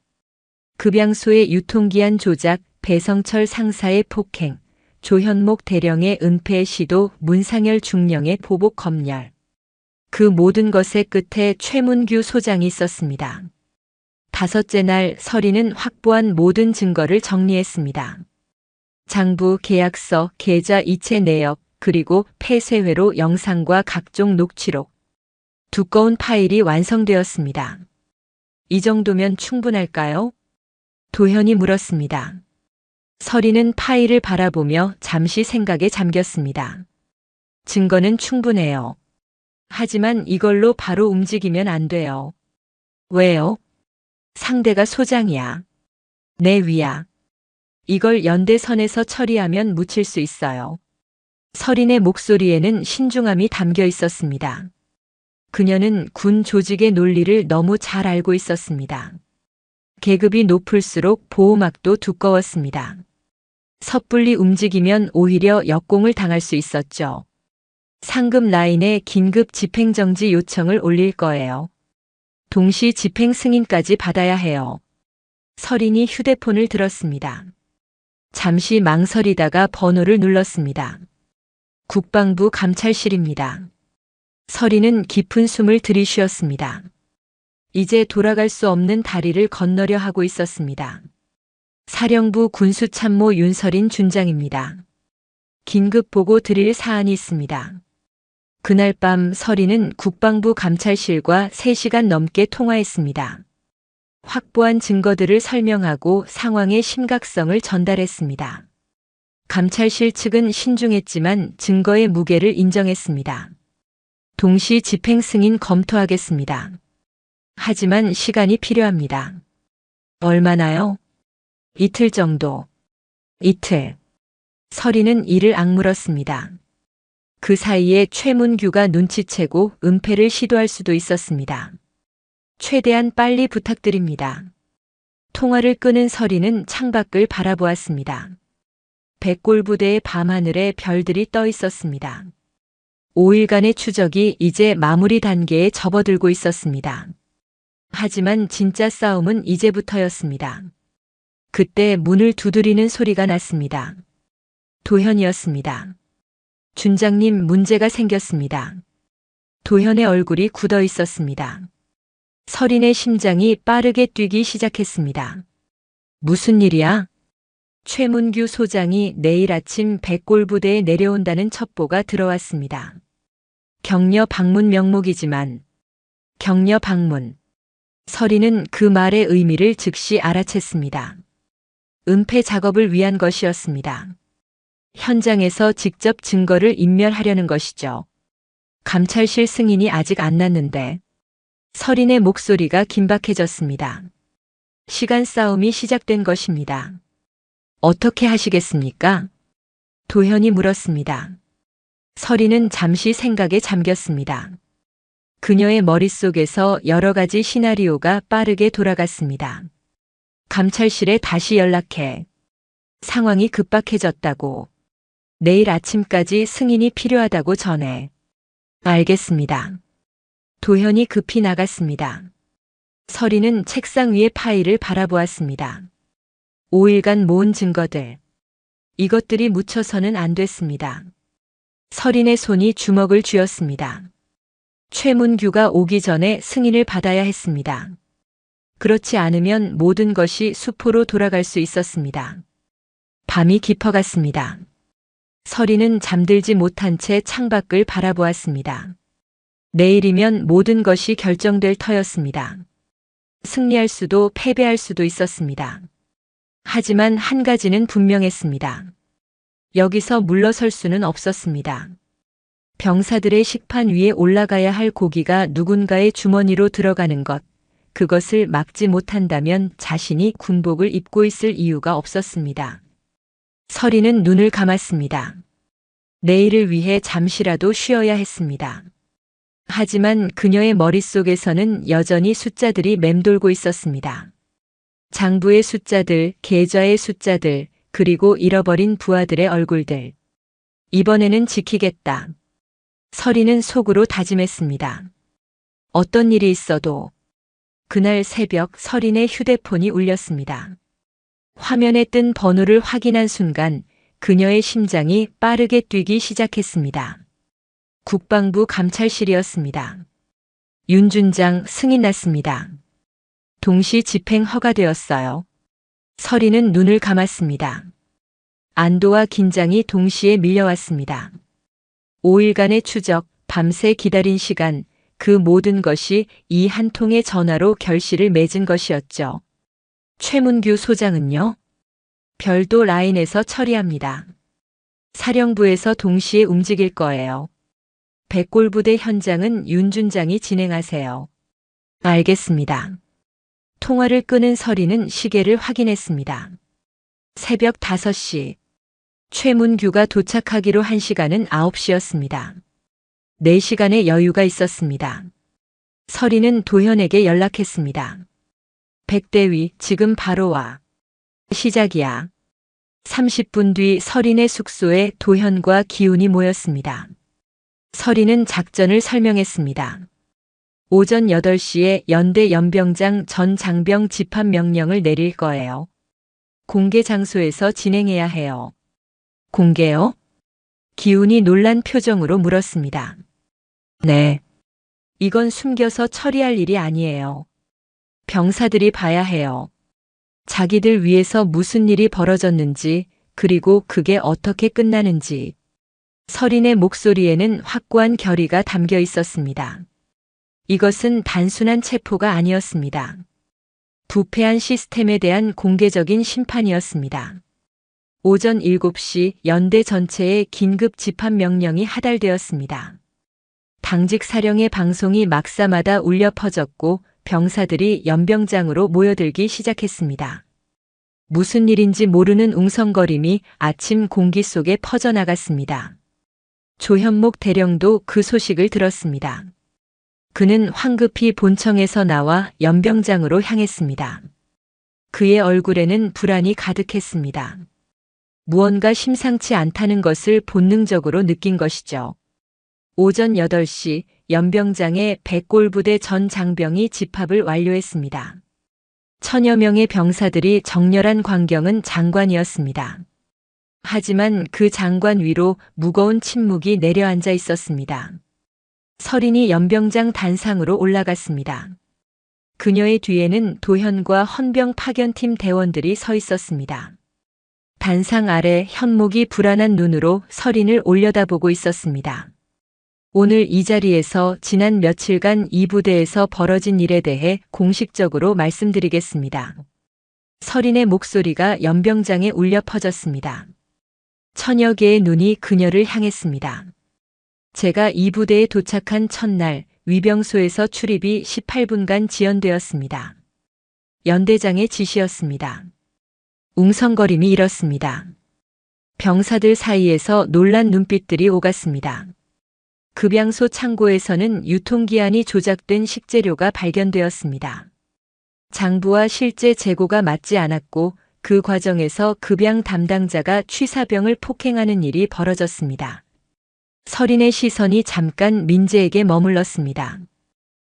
급양소의 유통기한 조작, 배성철 상사의 폭행, 조현목 대령의 은폐 시도, 문상열 중령의 보복 검열. 그 모든 것의 끝에 최문규 소장이 있었습니다. 다섯째 날 서린은 확보한 모든 증거를 정리했습니다. 장부, 계약서, 계좌 이체 내역, 그리고 폐쇄회로 영상과 각종 녹취록. 두꺼운 파일이 완성되었습니다. 이 정도면 충분할까요? 도현이 물었습니다. 서린은 파일을 바라보며 잠시 생각에 잠겼습니다. 증거는 충분해요. 하지만 이걸로 바로 움직이면 안 돼요. 왜요? 상대가 소장이야. 내 위야. 이걸 연대선에서 처리하면 묻힐 수 있어요. 서린의 목소리에는 신중함이 담겨 있었습니다. 그녀는 군 조직의 논리를 너무 잘 알고 있었습니다. 계급이 높을수록 보호막도 두꺼웠습니다. 섣불리 움직이면 오히려 역공을 당할 수 있었죠. 상급 라인에 긴급 집행정지 요청을 올릴 거예요. 동시 집행 승인까지 받아야 해요. 서린이 휴대폰을 들었습니다. 잠시 망설이다가 번호를 눌렀습니다. 국방부 감찰실입니다. 서린은 깊은 숨을 들이쉬었습니다. 이제 돌아갈 수 없는 다리를 건너려 하고 있었습니다. 사령부 군수참모 윤서린 준장입니다. 긴급 보고 드릴 사안이 있습니다. 그날 밤 서린은 국방부 감찰실과 3시간 넘게 통화했습니다. 확보한 증거들을 설명하고 상황의 심각성을 전달했습니다. 감찰실 측은 신중했지만 증거의 무게를 인정했습니다. 동시 집행 승인 검토하겠습니다. 하지만 시간이 필요합니다. 얼마나요? 이틀 정도. 이틀. 서리는 이를 악물었습니다. 그 사이에 최문규가 눈치채고 은폐를 시도할 수도 있었습니다. 최대한 빨리 부탁드립니다. 통화를 끄는 서리는 창밖을 바라보았습니다. 백골부대의 밤하늘에 별들이 떠 있었습니다. 5일간의 추적이 이제 마무리 단계에 접어들고 있었습니다. 하지만 진짜 싸움은 이제부터였습니다. 그때 문을 두드리는 소리가 났습니다. 도현이었습니다. 준장님, 문제가 생겼습니다. 도현의 얼굴이 굳어 있었습니다. 서린의 심장이 빠르게 뛰기 시작했습니다. 무슨 일이야? 최문규 소장이 내일 아침 백골부대에 내려온다는 첩보가 들어왔습니다. 격려 방문 명목이지만 격려 방문. 서린은 그 말의 의미를 즉시 알아챘습니다. 은폐 작업을 위한 것이었습니다. 현장에서 직접 증거를 인멸하려는 것이죠. 감찰실 승인이 아직 안 났는데 서린의 목소리가 긴박해졌습니다. 시간 싸움이 시작된 것입니다. 어떻게 하시겠습니까? 도현이 물었습니다. 서린은 잠시 생각에 잠겼습니다. 그녀의 머릿속에서 여러 가지 시나리오가 빠르게 돌아갔습니다. 감찰실에 다시 연락해. 상황이 급박해졌다고. 내일 아침까지 승인이 필요하다고 전해. 알겠습니다. 도현이 급히 나갔습니다. 서린은 책상 위의 파일을 바라보았습니다. 5일간 모은 증거들. 이것들이 묻혀서는 안 됐습니다. 서린의 손이 주먹을 쥐었습니다. 최문규가 오기 전에 승인을 받아야 했습니다. 그렇지 않으면 모든 것이 수포로 돌아갈 수 있었습니다. 밤이 깊어갔습니다. 서린은 잠들지 못한 채 창밖을 바라보았습니다. 내일이면 모든 것이 결정될 터였습니다. 승리할 수도 패배할 수도 있었습니다. 하지만 한 가지는 분명했습니다. 여기서 물러설 수는 없었습니다. 병사들의 식판 위에 올라가야 할 고기가 누군가의 주머니로 들어가는 것, 그것을 막지 못한다면 자신이 군복을 입고 있을 이유가 없었습니다. 서린은 눈을 감았습니다. 내일을 위해 잠시라도 쉬어야 했습니다. 하지만 그녀의 머릿속에서는 여전히 숫자들이 맴돌고 있었습니다. 장부의 숫자들, 계좌의 숫자들, 그리고 잃어버린 부하들의 얼굴들. 이번에는 지키겠다. 서린은 속으로 다짐했습니다. 어떤 일이 있어도. 그날 새벽 서린의 휴대폰이 울렸습니다. 화면에 뜬 번호를 확인한 순간 그녀의 심장이 빠르게 뛰기 시작했습니다. 국방부 감찰실이었습니다. 윤준장 승인 났습니다. 동시 집행 허가되었어요. 서린은 눈을 감았습니다. 안도와 긴장이 동시에 밀려왔습니다. 5일간의 추적, 밤새 기다린 시간, 그 모든 것이 이 한 통의 전화로 결실을 맺은 것이었죠. 최문규 소장은요? 별도 라인에서 처리합니다. 사령부에서 동시에 움직일 거예요. 백골부대 현장은 윤준장이 진행하세요. 알겠습니다. 통화를 끄는 서린은 시계를 확인했습니다. 새벽 5시. 최문규가 도착하기로 한 시간은 9시였습니다. 4시간의 여유가 있었습니다. 서린은 도현에게 연락했습니다. 백대위, 지금 바로 와. 시작이야. 30분 뒤 서린의 숙소에 도현과 기훈이 모였습니다. 서린은 작전을 설명했습니다. 오전 8시에 연대 연병장 전 장병 집합 명령을 내릴 거예요. 공개 장소에서 진행해야 해요. 공개요? 기훈이 놀란 표정으로 물었습니다. 네. 이건 숨겨서 처리할 일이 아니에요. 병사들이 봐야 해요. 자기들 위해서 무슨 일이 벌어졌는지, 그리고 그게 어떻게 끝나는지. 서린의 목소리에는 확고한 결의가 담겨 있었습니다. 이것은 단순한 체포가 아니었습니다. 부패한 시스템에 대한 공개적인 심판이었습니다. 오전 7시 연대 전체에 긴급 집합 명령이 하달되었습니다. 당직 사령의 방송이 막사마다 울려 퍼졌고 병사들이 연병장으로 모여들기 시작했습니다. 무슨 일인지 모르는 웅성거림이 아침 공기 속에 퍼져나갔습니다. 조현목 대령도 그 소식을 들었습니다. 그는 황급히 본청에서 나와 연병장으로 향했습니다. 그의 얼굴에는 불안이 가득했습니다. 무언가 심상치 않다는 것을 본능적으로 느낀 것이죠. 오전 8시 연병장의 백골부대 전 장병이 집합을 완료했습니다. 1000여 명의 병사들이 정렬한 광경은 장관이었습니다. 하지만 그 장관 위로 무거운 침묵이 내려앉아 있었습니다. 서린이 연병장 단상으로 올라갔습니다. 그녀의 뒤에는 도현과 헌병 파견팀 대원들이 서 있었습니다. 단상 아래 현목이 불안한 눈으로 서린을 올려다보고 있었습니다. 오늘 이 자리에서 지난 며칠간 이 부대에서 벌어진 일에 대해 공식적으로 말씀드리겠습니다. 서린의 목소리가 연병장에 울려 퍼졌습니다. 1000여 개의 눈이 그녀를 향했습니다. 제가 이 부대에 도착한 첫날 위병소에서 출입이 18분간 지연되었습니다. 연대장의 지시였습니다. 웅성거림이 일었습니다. 병사들 사이에서 놀란 눈빛들이 오갔습니다. 급양소 창고에서는 유통기한이 조작된 식재료가 발견되었습니다. 장부와 실제 재고가 맞지 않았고 그 과정에서 급양 담당자가 취사병을 폭행하는 일이 벌어졌습니다. 서린의 시선이 잠깐 민재에게 머물렀습니다.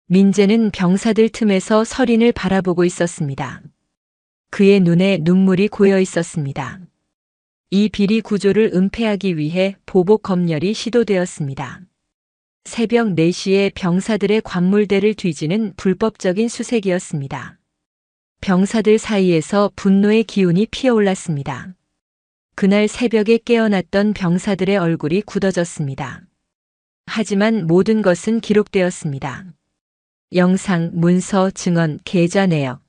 민재는 병사들 틈에서 서린을 바라보고 있었습니다. 그의 눈에 눈물이 고여 있었습니다. 이 비리 구조를 은폐하기 위해 보복 검열이 시도되었습니다. 새벽 4시에 병사들의 관물대를 뒤지는 불법적인 수색이었습니다. 병사들 사이에서 분노의 기운이 피어올랐습니다. 그날 새벽에 깨어났던 병사들의 얼굴이 굳어졌습니다. 하지만 모든 것은 기록되었습니다. 영상, 문서, 증언, 계좌 내역.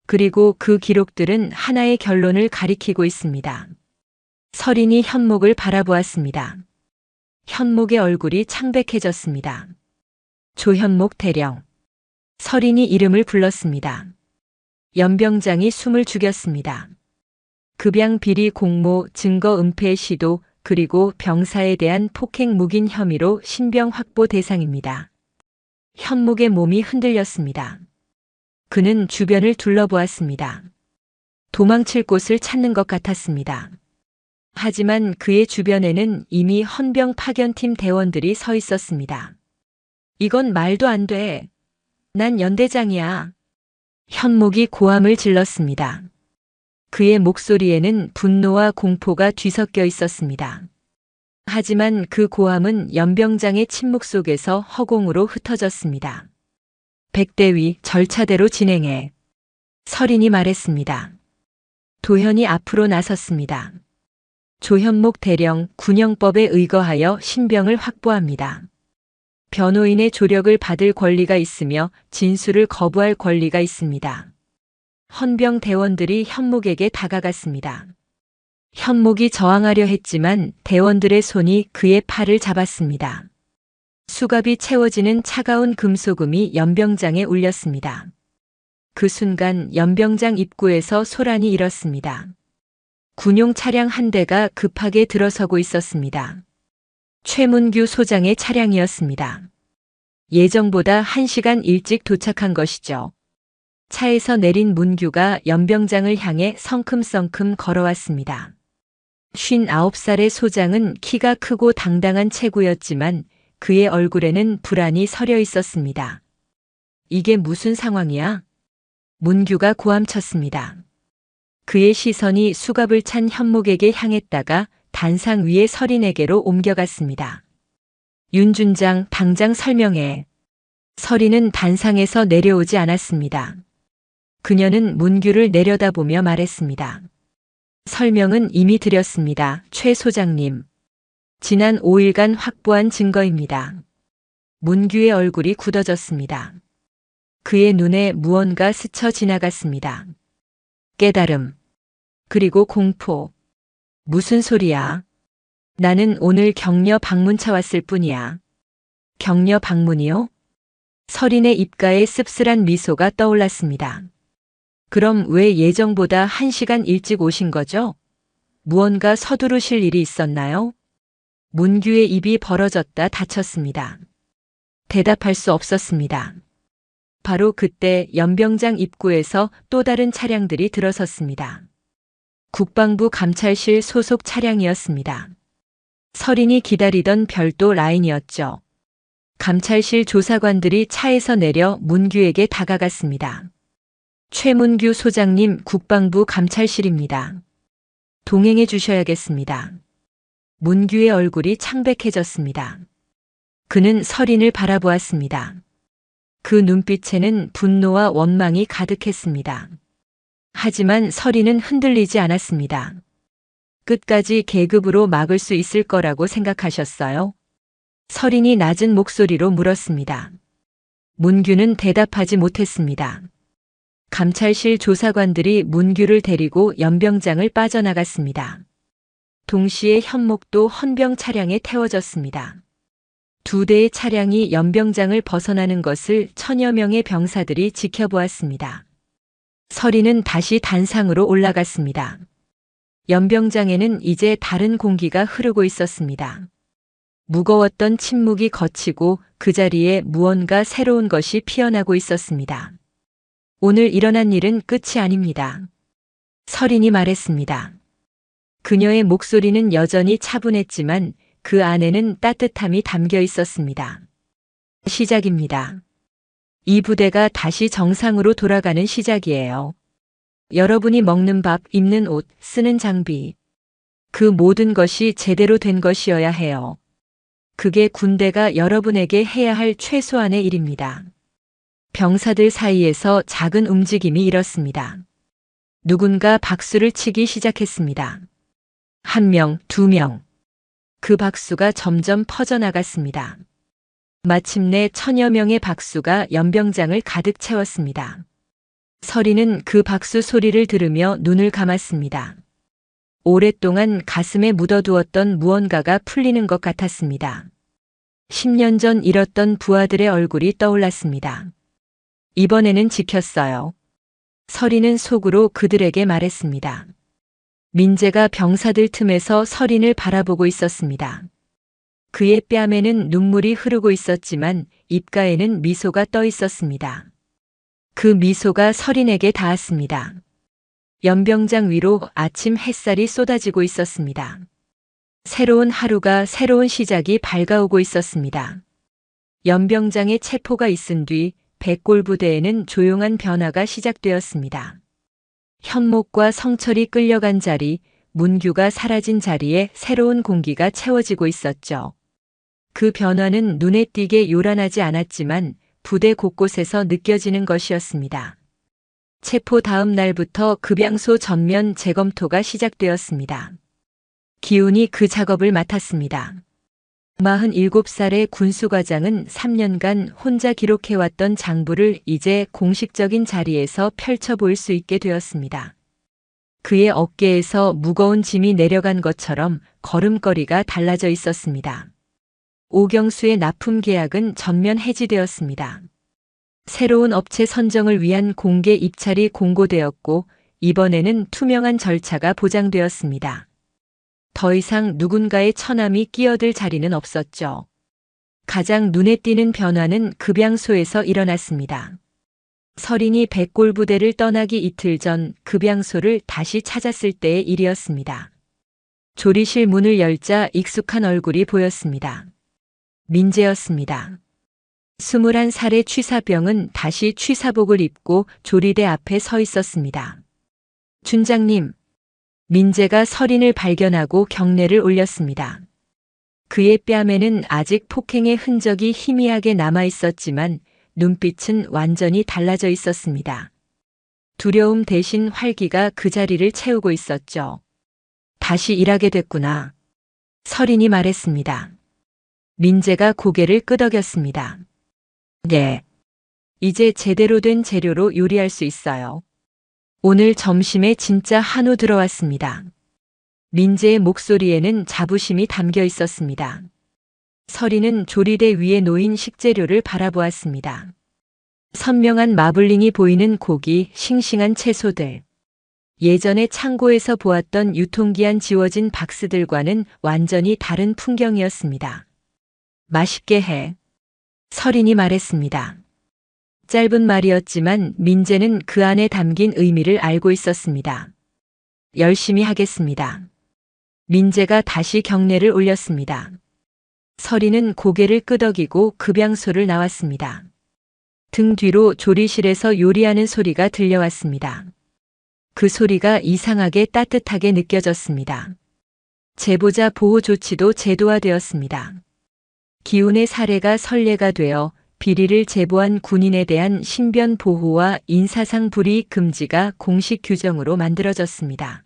그리고 그 기록들은 하나의 결론을 가리키고 있습니다. 서린이 현목을 바라보았습니다. 현목의 얼굴이 창백해졌습니다. 조현목 대령. 서린이 이름을 불렀습니다. 연병장이 숨을 죽였습니다. 급양 비리 공모, 증거 은폐 시도, 그리고 병사에 대한 폭행 묵인 혐의로 신병 확보 대상입니다. 현목의 몸이 흔들렸습니다. 그는 주변을 둘러보았습니다. 도망칠 곳을 찾는 것 같았습니다. 하지만 그의 주변에는 이미 헌병 파견팀 대원들이 서 있었습니다. 이건 말도 안 돼. 난 연대장이야. 현목이 고함을 질렀습니다. 그의 목소리에는 분노와 공포가 뒤섞여 있었습니다. 하지만 그 고함은 연병장의 침묵 속에서 허공으로 흩어졌습니다. 백대위 절차대로 진행해. 서린이 말했습니다. 도현이 앞으로 나섰습니다. 조현목 대령 군형법에 의거하여 신병을 확보합니다. 변호인의 조력을 받을 권리가 있으며 진술을 거부할 권리가 있습니다. 헌병 대원들이 현목에게 다가갔습니다. 현목이 저항하려 했지만 대원들의 손이 그의 팔을 잡았습니다. 수갑이 채워지는 차가운 금소금이 연병장에 울렸습니다. 그 순간 연병장 입구에서 소란이 일었습니다. 군용 차량 한 대가 급하게 들어서고 있었습니다. 최문규 소장의 차량이었습니다. 예정보다 1시간 일찍 도착한 것이죠. 차에서 내린 문규가 연병장을 향해 성큼성큼 걸어왔습니다. 59살의 소장은 키가 크고 당당한 체구였지만 그의 얼굴에는 불안이 서려 있었습니다. 이게 무슨 상황이야? 문규가 고함쳤습니다. 그의 시선이 수갑을 찬 현목에게 향했다가 단상 위의 서린에게로 옮겨갔습니다. 윤준장, 당장 설명해. 서린은 단상에서 내려오지 않았습니다. 그녀는 문규를 내려다보며 말했습니다. 설명은 이미 드렸습니다, 최 소장님. 지난 5일간 확보한 증거입니다. 문규의 얼굴이 굳어졌습니다. 그의 눈에 무언가 스쳐 지나갔습니다. 깨달음. 그리고 공포. 무슨 소리야? 나는 오늘 격려 방문차 왔을 뿐이야. 격려 방문이요? 서린의 입가에 씁쓸한 미소가 떠올랐습니다. 그럼 왜 예정보다 1시간 일찍 오신 거죠? 무언가 서두르실 일이 있었나요? 문규의 입이 벌어졌다 닫혔습니다. 대답할 수 없었습니다. 바로 그때 연병장 입구에서 또 다른 차량들이 들어섰습니다. 국방부 감찰실 소속 차량이었습니다. 서린이 기다리던 별도 라인이었죠. 감찰실 조사관들이 차에서 내려 문규에게 다가갔습니다. 최문규 소장님, 국방부 감찰실입니다. 동행해 주셔야겠습니다. 문규의 얼굴이 창백해졌습니다. 그는 서린을 바라보았습니다. 그 눈빛에는 분노와 원망이 가득했습니다. 하지만 서린은 흔들리지 않았습니다. 끝까지 계급으로 막을 수 있을 거라고 생각하셨어요? 서린이 낮은 목소리로 물었습니다. 문규는 대답하지 못했습니다. 감찰실 조사관들이 문규를 데리고 연병장을 빠져나갔습니다. 동시에 현목도 헌병 차량에 태워졌습니다. 2대의 차량이 연병장을 벗어나는 것을 천여 명의 병사들이 지켜보았습니다. 서린은 다시 단상으로 올라갔습니다. 연병장에는 이제 다른 공기가 흐르고 있었습니다. 무거웠던 침묵이 걷히고 그 자리에 무언가 새로운 것이 피어나고 있었습니다. 오늘 일어난 일은 끝이 아닙니다. 서린이 말했습니다. 그녀의 목소리는 여전히 차분했지만 그 안에는 따뜻함이 담겨 있었습니다. 시작입니다. 이 부대가 다시 정상으로 돌아가는 시작이에요. 여러분이 먹는 밥, 입는 옷, 쓰는 장비. 그 모든 것이 제대로 된 것이어야 해요. 그게 군대가 여러분에게 해야 할 최소한의 일입니다. 병사들 사이에서 작은 움직임이 일었습니다. 누군가 박수를 치기 시작했습니다. 1명, 2명. 그 박수가 점점 퍼져나갔습니다. 마침내 천여 명의 박수가 연병장을 가득 채웠습니다. 서린은 그 박수 소리를 들으며 눈을 감았습니다. 오랫동안 가슴에 묻어두었던 무언가가 풀리는 것 같았습니다. 10년 전 잃었던 부하들의 얼굴이 떠올랐습니다. 이번에는 지켰어요. 서린은 속으로 그들에게 말했습니다. 민재가 병사들 틈에서 서린을 바라보고 있었습니다. 그의 뺨에는 눈물이 흐르고 있었지만 입가에는 미소가 떠 있었습니다. 그 미소가 서린에게 닿았습니다. 연병장 위로 아침 햇살이 쏟아지고 있었습니다. 새로운 하루가, 새로운 시작이 밝아오고 있었습니다. 연병장에 체포가 있은 뒤 백골부대에는 조용한 변화가 시작되었습니다. 현목과 성철이 끌려간 자리, 문규가 사라진 자리에 새로운 공기가 채워지고 있었죠. 그 변화는 눈에 띄게 요란하지 않았지만 부대 곳곳에서 느껴지는 것이었습니다. 체포 다음 날부터 급양소 전면 재검토가 시작되었습니다. 기훈이 그 작업을 맡았습니다. 47살의 군수과장은 3년간 혼자 기록해왔던 장부를 이제 공식적인 자리에서 펼쳐 보일 수 있게 되었습니다. 그의 어깨에서 무거운 짐이 내려간 것처럼 걸음걸이가 달라져 있었습니다. 오경수의 납품 계약은 전면 해지되었습니다. 새로운 업체 선정을 위한 공개 입찰이 공고되었고 이번에는 투명한 절차가 보장되었습니다. 더 이상 누군가의 처남이 끼어들 자리는 없었죠. 가장 눈에 띄는 변화는 급양소에서 일어났습니다. 서린이 백골부대를 떠나기 이틀 전 급양소를 다시 찾았을 때의 일이었습니다. 조리실 문을 열자 익숙한 얼굴이 보였습니다. 민재였습니다. 21살의 취사병은 다시 취사복을 입고 조리대 앞에 서 있었습니다. 준장님, 민재가 서린을 발견하고 경례를 올렸습니다. 그의 뺨에는 아직 폭행의 흔적이 희미하게 남아 있었지만 눈빛은 완전히 달라져 있었습니다. 두려움 대신 활기가 그 자리를 채우고 있었죠. 다시 일하게 됐구나. 서린이 말했습니다. 민재가 고개를 끄덕였습니다. 네. 이제 제대로 된 재료로 요리할 수 있어요. 오늘 점심에 진짜 한우 들어왔습니다. 민재의 목소리에는 자부심이 담겨 있었습니다. 서린은 조리대 위에 놓인 식재료를 바라보았습니다. 선명한 마블링이 보이는 고기, 싱싱한 채소들. 예전에 창고에서 보았던 유통기한 지워진 박스들과는 완전히 다른 풍경이었습니다. 맛있게 해. 설인이 말했습니다. 짧은 말이었지만 민재는 그 안에 담긴 의미를 알고 있었습니다. 열심히 하겠습니다. 민재가 다시 경례를 올렸습니다. 설이는 고개를 끄덕이고 급양소를 나왔습니다. 등 뒤로 조리실에서 요리하는 소리가 들려왔습니다. 그 소리가 이상하게 따뜻하게 느껴졌습니다. 제보자 보호 조치도 제도화되었습니다. 기훈의 사례가 선례가 되어 비리를 제보한 군인에 대한 신변 보호와 인사상 불이익 금지가 공식 규정으로 만들어졌습니다.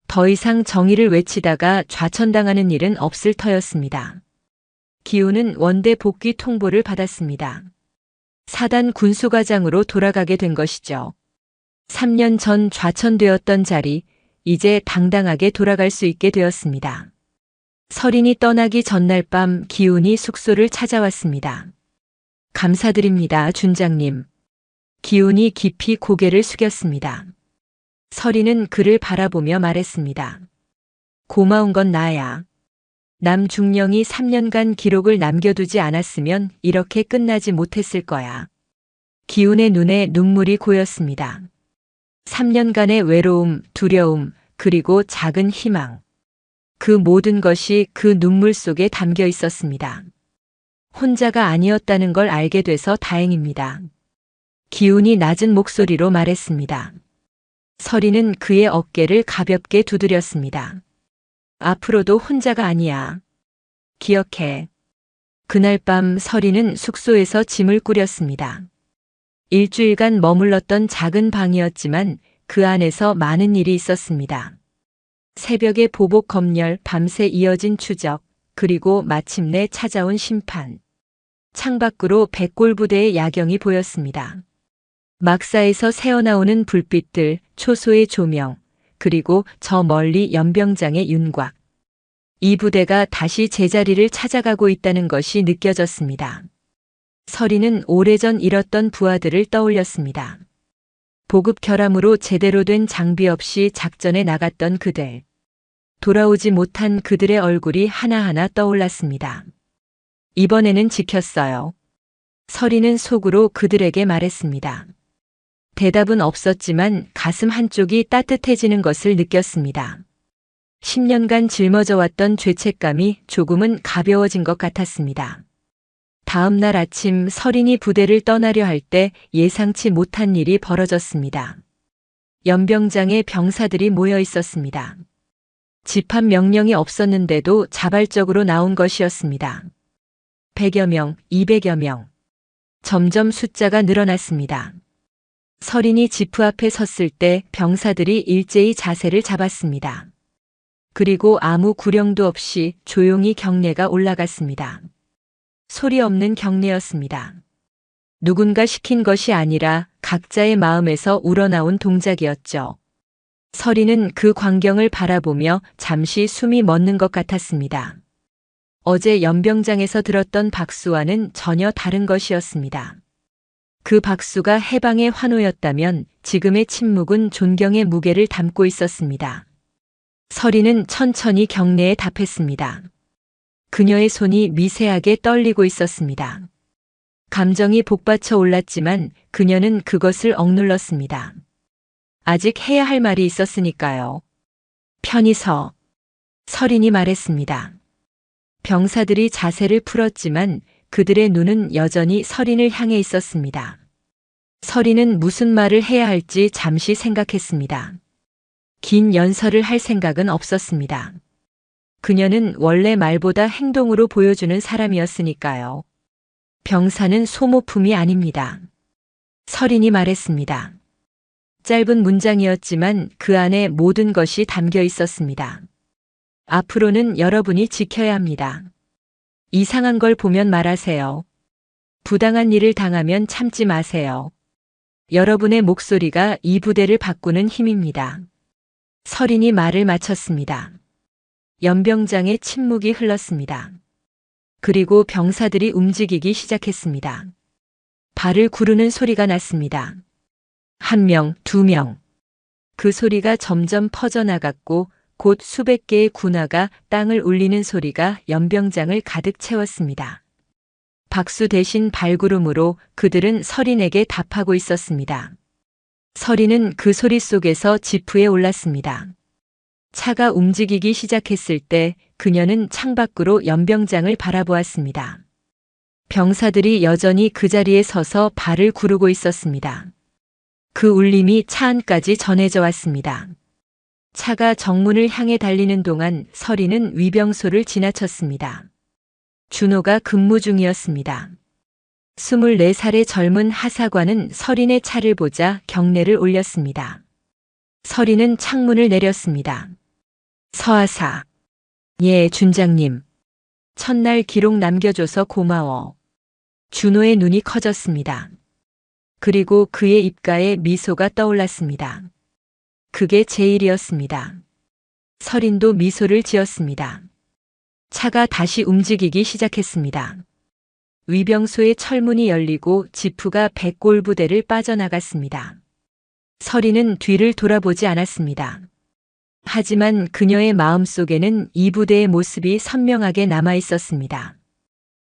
더 이상 정의를 외치다가 좌천당하는 일은 없을 터였습니다. 기훈은 원대 복귀 통보를 받았습니다. 사단 군수과장으로 돌아가게 된 것이죠. 3년 전 좌천되었던 자리, 이제 당당하게 돌아갈 수 있게 되었습니다. 설인이 떠나기 전날 밤 기훈이 숙소를 찾아왔습니다. 감사드립니다, 준장님. 기훈이 깊이 고개를 숙였습니다. 설이는 그를 바라보며 말했습니다. 고마운 건 나야. 남중령이 3년간 기록을 남겨두지 않았으면 이렇게 끝나지 못했을 거야. 기훈의 눈에 눈물이 고였습니다. 3년간의 외로움, 두려움, 그리고 작은 희망. 그 모든 것이 그 눈물 속에 담겨 있었습니다. 혼자가 아니었다는 걸 알게 돼서 다행입니다. 기훈이 낮은 목소리로 말했습니다. 설이는 그의 어깨를 가볍게 두드렸습니다. 앞으로도 혼자가 아니야. 기억해. 그날 밤 설이는 숙소에서 짐을 꾸렸습니다. 일주일간 머물렀던 작은 방이었지만 그 안에서 많은 일이 있었습니다. 새벽의 보복 검열, 밤새 이어진 추적, 그리고 마침내 찾아온 심판. 창밖으로 백골부대의 야경이 보였습니다. 막사에서 새어나오는 불빛들, 초소의 조명, 그리고 저 멀리 연병장의 윤곽. 이 부대가 다시 제자리를 찾아가고 있다는 것이 느껴졌습니다. 설이는 오래전 잃었던 부하들을 떠올렸습니다. 보급 결함으로 제대로 된 장비 없이 작전에 나갔던 그들. 돌아오지 못한 그들의 얼굴이 하나하나 떠올랐습니다. 이번에는 지켰어요. 설이는 속으로 그들에게 말했습니다. 대답은 없었지만 가슴 한쪽이 따뜻해지는 것을 느꼈습니다. 10년간 짊어져 왔던 죄책감이 조금은 가벼워진 것 같았습니다. 다음 날 아침 설인이 부대를 떠나려 할 때 예상치 못한 일이 벌어졌습니다. 연병장에 병사들이 모여 있었습니다. 집합 명령이 없었는데도 자발적으로 나온 것이었습니다. 100여 명, 200여 명. 점점 숫자가 늘어났습니다. 설인이 지프 앞에 섰을 때 병사들이 일제히 자세를 잡았습니다. 그리고 아무 구령도 없이 조용히 경례가 올라갔습니다. 소리 없는 경례였습니다. 누군가 시킨 것이 아니라 각자의 마음에서 우러나온 동작이었죠. 설이는 그 광경을 바라보며 잠시 숨이 멎는 것 같았습니다. 어제 연병장에서 들었던 박수와는 전혀 다른 것이었습니다. 그 박수가 해방의 환호였다면 지금의 침묵은 존경의 무게를 담고 있었습니다. 설이는 천천히 경례에 답했습니다. 그녀의 손이 미세하게 떨리고 있었습니다. 감정이 복받쳐 올랐지만 그녀는 그것을 억눌렀습니다. 아직 해야 할 말이 있었으니까요. 편히 서. 설인이 말했습니다. 병사들이 자세를 풀었지만 그들의 눈은 여전히 설인을 향해 있었습니다. 설인은 무슨 말을 해야 할지 잠시 생각했습니다. 긴 연설을 할 생각은 없었습니다. 그녀는 원래 말보다 행동으로 보여주는 사람이었으니까요. 병사는 소모품이 아닙니다. 설인이 말했습니다. 짧은 문장이었지만 그 안에 모든 것이 담겨 있었습니다. 앞으로는 여러분이 지켜야 합니다. 이상한 걸 보면 말하세요. 부당한 일을 당하면 참지 마세요. 여러분의 목소리가 이 부대를 바꾸는 힘입니다. 설인이 말을 마쳤습니다. 연병장의 침묵이 흘렀습니다. 그리고 병사들이 움직이기 시작했습니다. 발을 구르는 소리가 났습니다. 1명, 2명. 그 소리가 점점 퍼져나갔고 곧 수백 개의 군화가 땅을 울리는 소리가 연병장을 가득 채웠습니다. 박수 대신 발구름으로 그들은 서린에게 답하고 있었습니다. 서린은 그 소리 속에서 지프에 올랐습니다. 차가 움직이기 시작했을 때 그녀는 창밖으로 연병장을 바라보았습니다. 병사들이 여전히 그 자리에 서서 발을 구르고 있었습니다. 그 울림이 차 안까지 전해져 왔습니다. 차가 정문을 향해 달리는 동안 서린은 위병소를 지나쳤습니다. 준호가 근무 중이었습니다. 24살의 젊은 하사관은 서린의 차를 보자 경례를 올렸습니다. 서린은 창문을 내렸습니다. 서하사. 예, 준장님. 첫날 기록 남겨줘서 고마워. 준호의 눈이 커졌습니다. 그리고 그의 입가에 미소가 떠올랐습니다. 그게 제 일이었습니다. 서린도 미소를 지었습니다. 차가 다시 움직이기 시작했습니다. 위병소의 철문이 열리고 지프가 백골부대를 빠져나갔습니다. 서린은 뒤를 돌아보지 않았습니다. 하지만 그녀의 마음속에는 이 부대의 모습이 선명하게 남아 있었습니다.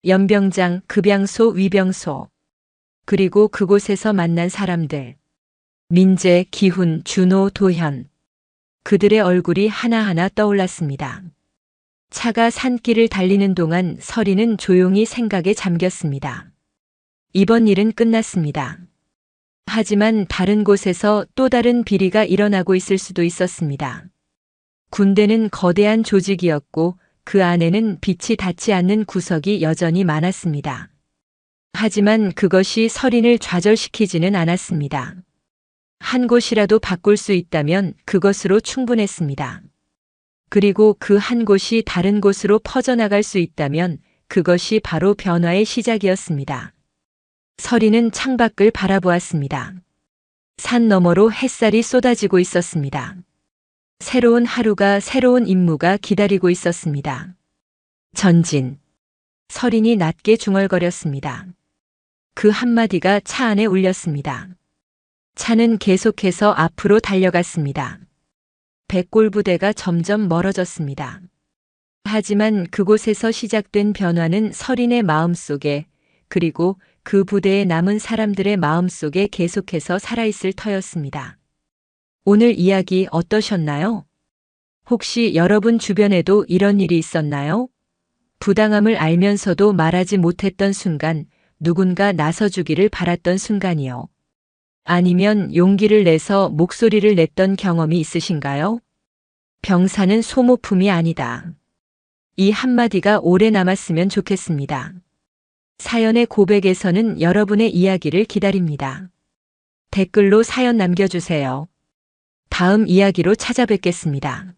연병장, 급양소, 위병소. 그리고 그곳에서 만난 사람들. 민재, 기훈, 준호, 도현. 그들의 얼굴이 하나하나 떠올랐습니다. 차가 산길을 달리는 동안 서린은 조용히 생각에 잠겼습니다. 이번 일은 끝났습니다. 하지만 다른 곳에서 또 다른 비리가 일어나고 있을 수도 있었습니다. 군대는 거대한 조직이었고 그 안에는 빛이 닿지 않는 구석이 여전히 많았습니다. 하지만 그것이 서린을 좌절시키지는 않았습니다. 한 곳이라도 바꿀 수 있다면 그것으로 충분했습니다. 그리고 그 한 곳이 다른 곳으로 퍼져나갈 수 있다면 그것이 바로 변화의 시작이었습니다. 서린은 창밖을 바라보았습니다. 산 너머로 햇살이 쏟아지고 있었습니다. 새로운 하루가, 새로운 임무가 기다리고 있었습니다. 전진. 서린이 낮게 중얼거렸습니다. 그 한마디가 차 안에 울렸습니다. 차는 계속해서 앞으로 달려갔습니다. 백골부대가 점점 멀어졌습니다. 하지만 그곳에서 시작된 변화는 서린의 마음속에 그리고 그 부대에 남은 사람들의 마음속에 계속해서 살아있을 터였습니다. 오늘 이야기 어떠셨나요? 혹시 여러분 주변에도 이런 일이 있었나요? 부당함을 알면서도 말하지 못했던 순간, 누군가 나서주기를 바랐던 순간이요. 아니면 용기를 내서 목소리를 냈던 경험이 있으신가요? 병사는 소모품이 아니다. 이 한마디가 오래 남았으면 좋겠습니다. 사연의 고백에서는 여러분의 이야기를 기다립니다. 댓글로 사연 남겨주세요. 다음 이야기로 찾아뵙겠습니다.